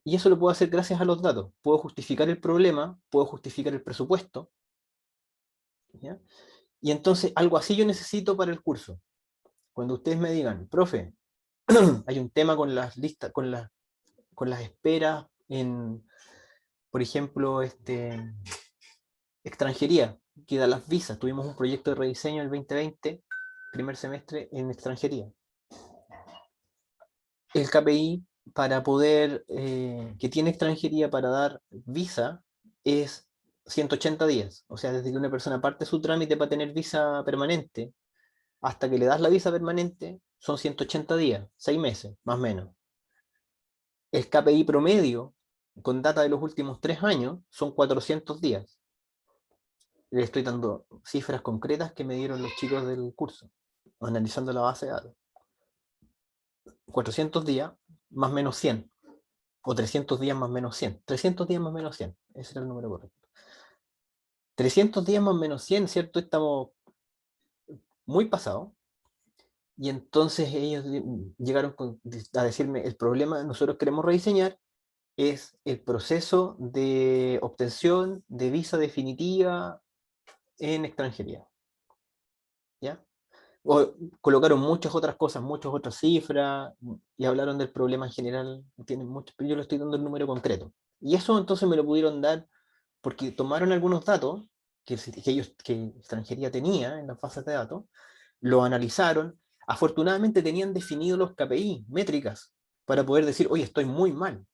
Y eso lo puedo hacer gracias a los datos. Puedo justificar el problema, puedo justificar el presupuesto, ¿ya? Y entonces algo así yo necesito para el curso. Cuando ustedes me digan, profe, hay un tema con las listas, con las esperas en, por ejemplo, extranjería, que da las visas. Tuvimos un proyecto de rediseño el 2020, primer semestre, en extranjería. El KPI para poder, que tiene extranjería para dar visa, es 180 días. O sea, desde que una persona parte su trámite para tener visa permanente, hasta que le das la visa permanente, son 180 días, 6 meses, más o menos. El KPI promedio, con data de los últimos 3 años, son 400 días. Le estoy dando cifras concretas que me dieron los chicos del curso, analizando la base de datos. 400 días, más o menos 100. O 300 días más o menos 100. 300 días más o menos 100. Ese era el número correcto. 300 días más o menos 100, ¿cierto? Estamos muy pasados. Y entonces ellos llegaron a decirme, el problema que nosotros queremos rediseñar es el proceso de obtención de visa definitiva en extranjería. ¿Ya? O colocaron muchas otras cosas, muchas otras cifras, y hablaron del problema en general, tienen mucho, pero yo le estoy dando el número concreto. Y eso entonces me lo pudieron dar porque tomaron algunos datos que extranjería tenía en las bases de datos, lo analizaron, afortunadamente tenían definidos los KPI, métricas, para poder decir, oye, estoy muy mal.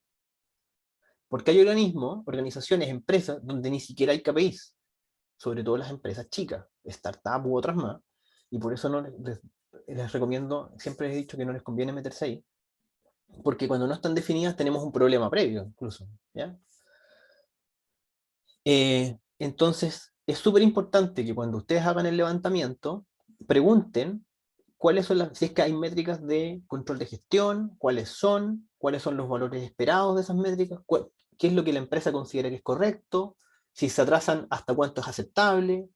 Porque hay organismos, organizaciones, empresas, donde ni siquiera hay KPIs, sobre todo las empresas chicas, startups u otras más, y por eso no les recomiendo, siempre les he dicho que no les conviene meterse ahí, porque cuando no están definidas tenemos un problema previo, incluso, ¿ya? Entonces, es súper importante que cuando ustedes hagan el levantamiento, pregunten cuáles son si es que hay métricas de control de gestión, cuáles son los valores esperados de esas métricas, qué es lo que la empresa considera que es correcto, si se atrasan, hasta cuánto es aceptable,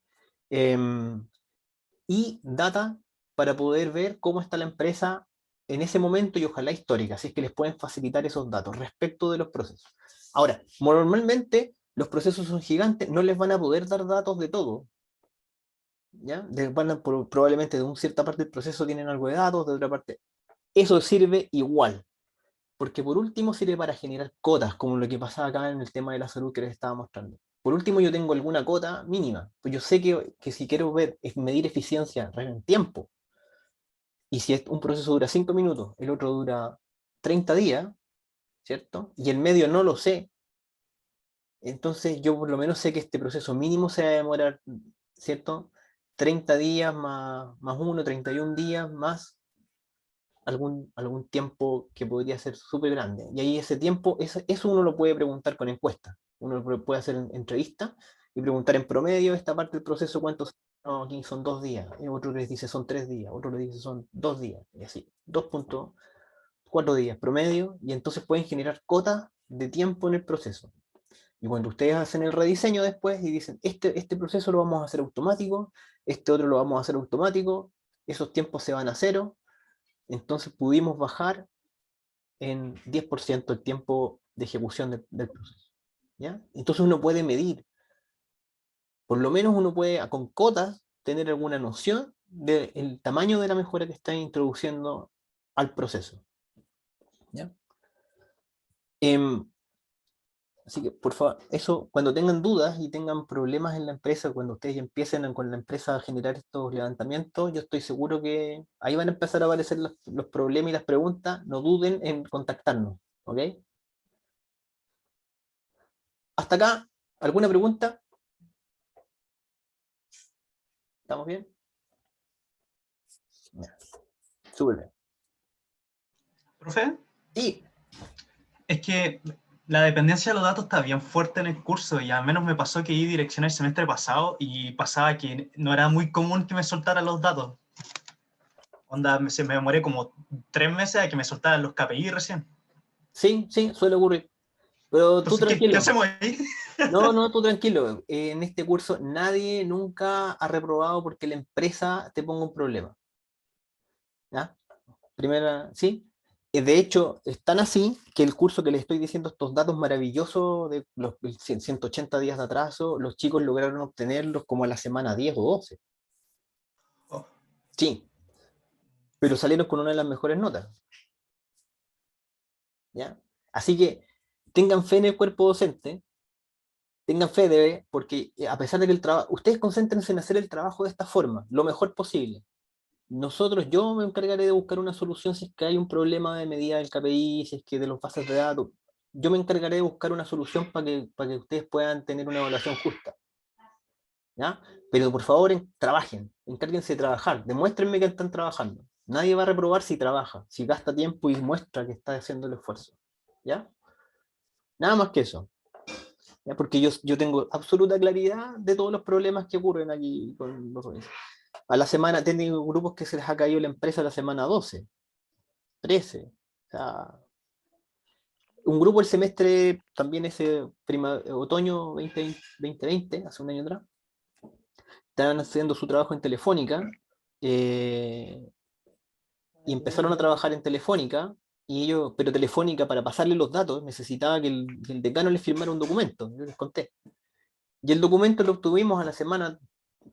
y data para poder ver cómo está la empresa en ese momento y ojalá histórica, si es que les pueden facilitar esos datos respecto de los procesos. Ahora, normalmente los procesos son gigantes, no les van a poder dar datos de todo, ¿ya? Probablemente de una cierta parte del proceso tienen algo de datos, de otra parte. Eso sirve igual, porque por último sirve para generar cotas, como lo que pasaba acá en el tema de la salud que les estaba mostrando. Por último, yo tengo alguna cota mínima, pues yo sé que si quiero ver, es medir eficiencia en tiempo, y si un proceso dura 5 minutos, el otro dura 30 días, ¿cierto? Y el medio no lo sé, entonces yo por lo menos sé que este proceso mínimo se va a demorar, ¿cierto? 30 días más 1, 31 días más algún tiempo que podría ser súper grande. Y ahí ese tiempo, eso uno lo puede preguntar con encuesta. Uno puede hacer entrevista y preguntar en promedio esta parte del proceso cuántos, no, aquí son 2 días, y otro les dice son 3 días, otro les dice son 2 días, y así, 2,4 días promedio, y entonces pueden generar cotas de tiempo en el proceso. Y cuando ustedes hacen el rediseño después y dicen, este proceso lo vamos a hacer automático, este otro lo vamos a hacer automático, esos tiempos se van a cero, entonces pudimos bajar en 10% el tiempo de ejecución del proceso. ¿Ya? Entonces uno puede medir, por lo menos uno puede con cotas tener alguna noción del tamaño de la mejora que está introduciendo al proceso. ¿Ya? Así que, por favor, eso, cuando tengan dudas y tengan problemas en la empresa, cuando ustedes empiecen con la empresa a generar estos levantamientos, yo estoy seguro que ahí van a empezar a aparecer los problemas y las preguntas. No duden en contactarnos, ¿ok? Hasta acá, ¿alguna pregunta? ¿Estamos bien? Ya, súper bien. ¿Profe? Sí, Es que La dependencia de los datos está bien fuerte en el curso y al menos me pasó que di dirección el semestre pasado y pasaba que no era muy común que me soltaran los datos. Onda, se me demoré como 3 meses a que me soltaran los KPI recién. Sí, sí, suele ocurrir. Pero tú Entonces, ¿qué tranquilo. hacemos ahí? No, no, tú tranquilo. En este curso nadie nunca ha reprobado porque la empresa te ponga un problema. ¿Ya? Primera, ¿sí? De hecho, es tan así que el curso que les estoy diciendo, estos datos maravillosos de los 180 días de atraso, los chicos lograron obtenerlos como a la semana 10 o 12. Oh, Sí, pero salieron con una de las mejores notas. ¿Ya? Así que tengan fe en el cuerpo docente, tengan fe porque a pesar de que el trabajo, ustedes concéntrense en hacer el trabajo de esta forma, lo mejor posible. Yo me encargaré de buscar una solución si es que hay un problema de medida del KPI, si es que de los bases de datos. Yo me encargaré de buscar una solución para que ustedes puedan tener una evaluación justa. ¿Ya? Pero por favor, trabajen, encárguense de trabajar, demuéstrenme que están trabajando. Nadie va a reprobar si trabaja, si gasta tiempo y muestra que está haciendo el esfuerzo. ¿Ya? Nada más que eso. ¿Ya? Porque yo tengo absoluta claridad de todos los problemas que ocurren aquí con los jóvenes. A la semana, tienen grupos que se les ha caído la empresa a la semana 12, 13. O sea, un grupo el semestre, también ese otoño 2020, hace un año atrás, estaban haciendo su trabajo en Telefónica, eh, y empezaron a trabajar en Telefónica, pero Telefónica para pasarle los datos necesitaba que el decano les firmara un documento, yo les conté. Y el documento lo obtuvimos a la semana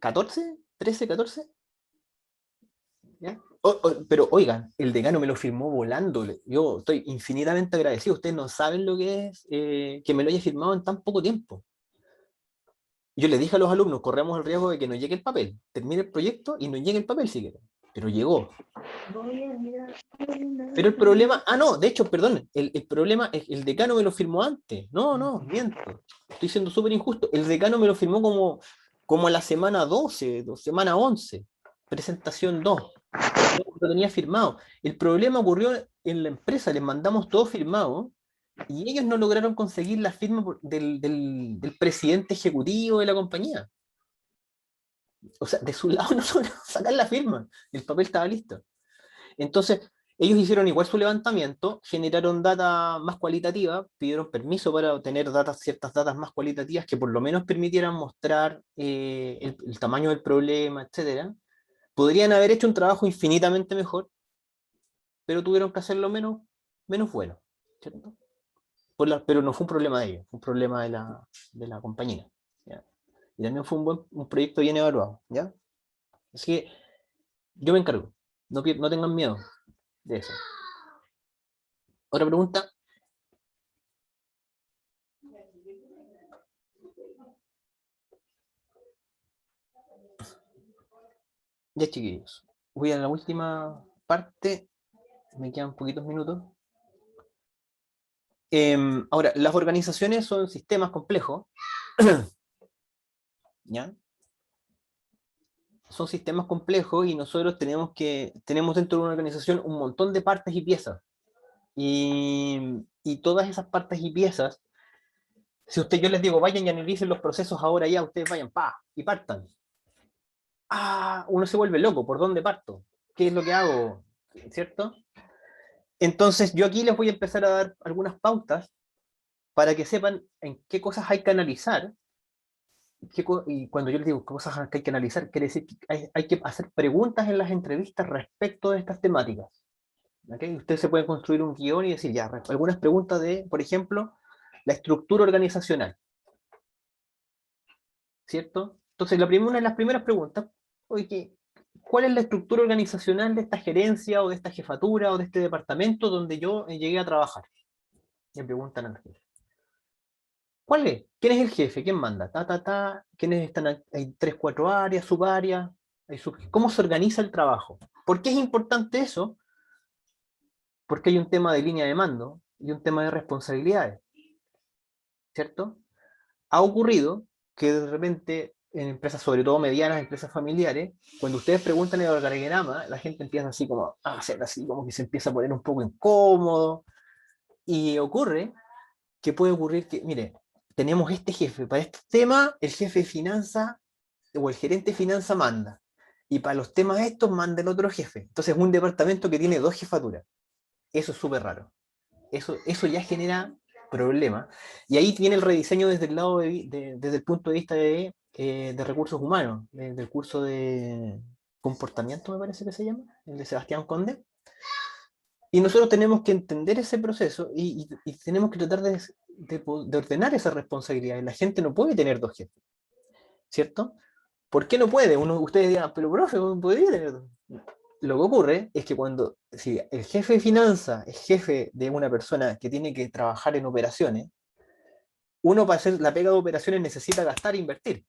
14, 13, 14. ¿Ya? Pero oigan, el decano me lo firmó volando. Yo estoy infinitamente agradecido. Ustedes no saben lo que es que me lo haya firmado en tan poco tiempo. Yo le dije a los alumnos, corremos el riesgo de que no llegue el papel. Termine el proyecto y no llegue el papel siquiera. Pero llegó. Pero el problema, no, de hecho, perdón, el problema es el decano me lo firmó antes. No, no, miento. Estoy siendo súper injusto. El decano me lo firmó como a la semana 12, semana 11, presentación 2. Lo tenía firmado. El problema ocurrió en la empresa, les mandamos todo firmado y ellos no lograron conseguir la firma del presidente ejecutivo de la compañía. O sea, de su lado no lograron sacar la firma. El papel estaba listo. Entonces, ellos hicieron igual su levantamiento, generaron data más cualitativa, pidieron permiso para obtener ciertas datas más cualitativas que por lo menos permitieran mostrar el tamaño del problema, etcétera. Podrían haber hecho un trabajo infinitamente mejor, pero tuvieron que hacerlo menos bueno, ¿cierto? Pero no fue un problema de ellos, fue un problema de la compañía. ¿Ya? Y también fue un proyecto bien evaluado. ¿Ya? Así que yo me encargo, no tengan miedo de eso. Otra pregunta. Ya, chiquillos, voy a la última parte, me quedan poquitos minutos. Ahora, las organizaciones son sistemas complejos, ¿ya? Son sistemas complejos y nosotros tenemos dentro de una organización un montón de partes y piezas. Y todas esas partes y piezas, si yo les digo, vayan y analicen los procesos ahora ya, ustedes vayan, y partan. Uno se vuelve loco, ¿por dónde parto? ¿Qué es lo que hago? ¿Cierto? Entonces yo aquí les voy a empezar a dar algunas pautas para que sepan en qué cosas hay que analizar. Y cuando yo les digo cosas que hay que analizar, quiere decir que hay que hacer preguntas en las entrevistas respecto de estas temáticas. ¿Okay? Ustedes se pueden construir un guión y decir, ya, algunas preguntas de, por ejemplo, la estructura organizacional. ¿Cierto? Entonces, una de las primeras preguntas, oye, ¿cuál es la estructura organizacional de esta gerencia o de esta jefatura o de este departamento donde yo llegué a trabajar? Me preguntan al jefe. ¿Cuál es? ¿Quién es el jefe? ¿Quién manda? ¿Quiénes están? Hay 3, 4 áreas, subáreas. ¿Cómo se organiza el trabajo? ¿Por qué es importante eso? Porque hay un tema de línea de mando y un tema de responsabilidades. ¿Cierto? Ha ocurrido que de repente en empresas, sobre todo medianas, empresas familiares, cuando ustedes preguntan el organigrama, la gente empieza así como a hacer así, como que se empieza a poner un poco incómodo, y ocurre ¿qué puede ocurrir? Que, mire, tenemos este jefe, para este tema el jefe de finanzas o el gerente de finanzas manda, y para los temas estos manda el otro jefe. Entonces un departamento que tiene 2 jefaturas. Eso es súper raro. Eso ya genera problemas. Y ahí viene el rediseño desde el lado desde el punto de vista de recursos humanos, del curso de comportamiento, me parece que se llama, el de Sebastián Conde. Y nosotros tenemos que entender ese proceso y tenemos que tratar de ordenar esa responsabilidad. La gente no puede tener 2 jefes, ¿cierto? ¿Por qué no puede? Ustedes dirán, pero profe, podría tener 2. Lo que ocurre es que si el jefe de finanzas es jefe de una persona que tiene que trabajar en operaciones, uno para hacer la pega de operaciones necesita gastar e invertir.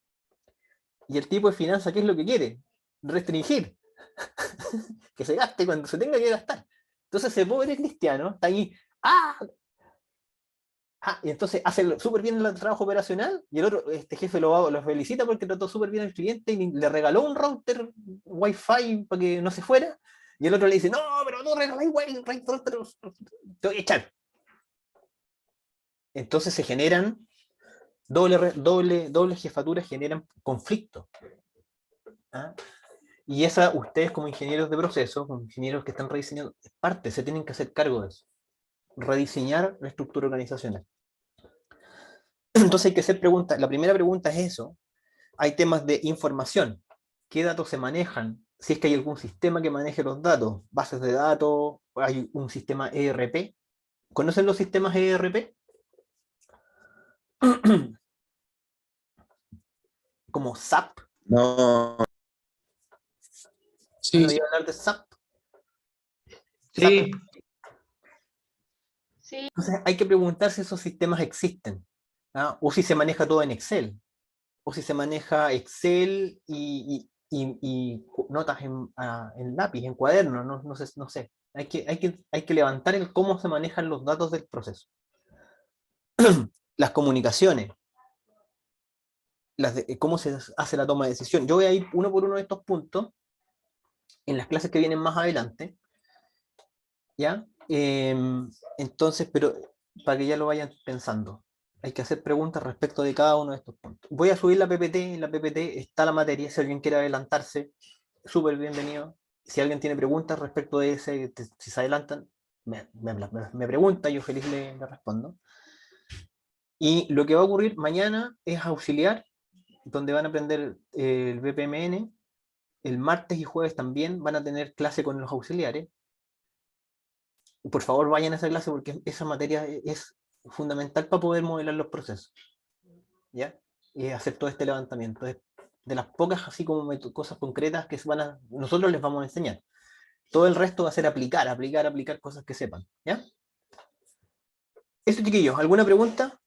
Y el tipo de finanzas, ¿qué es lo que quiere? Restringir. Que se gaste cuando se tenga que gastar. Entonces ese pobre cristiano está ahí, y entonces hace súper bien el trabajo operacional, y el otro, este jefe lo felicita porque trató súper bien al cliente y le regaló un router Wi-Fi para que no se fuera, y el otro le dice, no, pero no regaláis Wi-Fi, te voy a echar. Entonces se generan doble jefaturas, generan conflictos. ¿Ah? Y ustedes como ingenieros de proceso, como ingenieros que están rediseñando, se tienen que hacer cargo de eso. Rediseñar la estructura organizacional. Entonces hay que hacer preguntas. La primera pregunta es eso. Hay temas de información. ¿Qué datos se manejan? Si es que hay algún sistema que maneje los datos. Bases de datos, hay un sistema ERP. ¿Conocen los sistemas ERP? Como SAP. No. Sí. ¿Han oído hablar de SAP? Sí. Sí. Entonces hay que preguntar si esos sistemas existen. ¿Ah? O si se maneja todo en Excel. O si se maneja Excel y notas en lápiz, en cuaderno, no sé. Hay que levantar el cómo se manejan los datos del proceso. Las comunicaciones. Cómo se hace la toma de decisión. Yo voy a ir uno por uno de estos puntos en las clases que vienen más adelante. ¿Ya? Entonces, pero para que ya lo vayan pensando. Hay que hacer preguntas respecto de cada uno de estos puntos. Voy a subir la PPT, en la PPT está la materia, si alguien quiere adelantarse, súper bienvenido. Si alguien tiene preguntas respecto de ese, si se adelantan, me pregunta, yo feliz le respondo. Y lo que va a ocurrir mañana es auxiliar, donde van a aprender el BPMN. El martes y jueves también van a tener clase con los auxiliares. Por favor, vayan a esa clase porque esa materia es fundamental para poder modelar los procesos. ¿Ya? Y hacer todo este levantamiento. Es de las pocas, así como cosas concretas que nosotros les vamos a enseñar. Todo el resto va a ser aplicar cosas que sepan. ¿Ya? Eso, chiquillos, ¿alguna pregunta?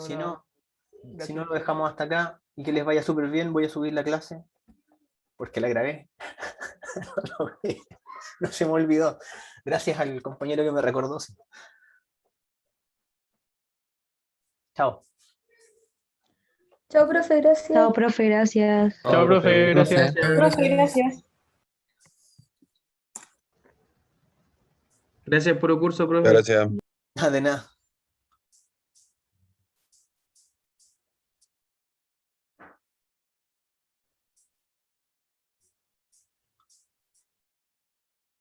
Si no, lo dejamos hasta acá y que les vaya súper bien. Voy a subir la clase porque la grabé. No se me olvidó. Gracias al compañero que me recordó. Chao. Chao, profe, gracias. Chao, profe, gracias. Chao, profe, gracias. Profe, gracias. Gracias por el curso, profe. Gracias. De nada.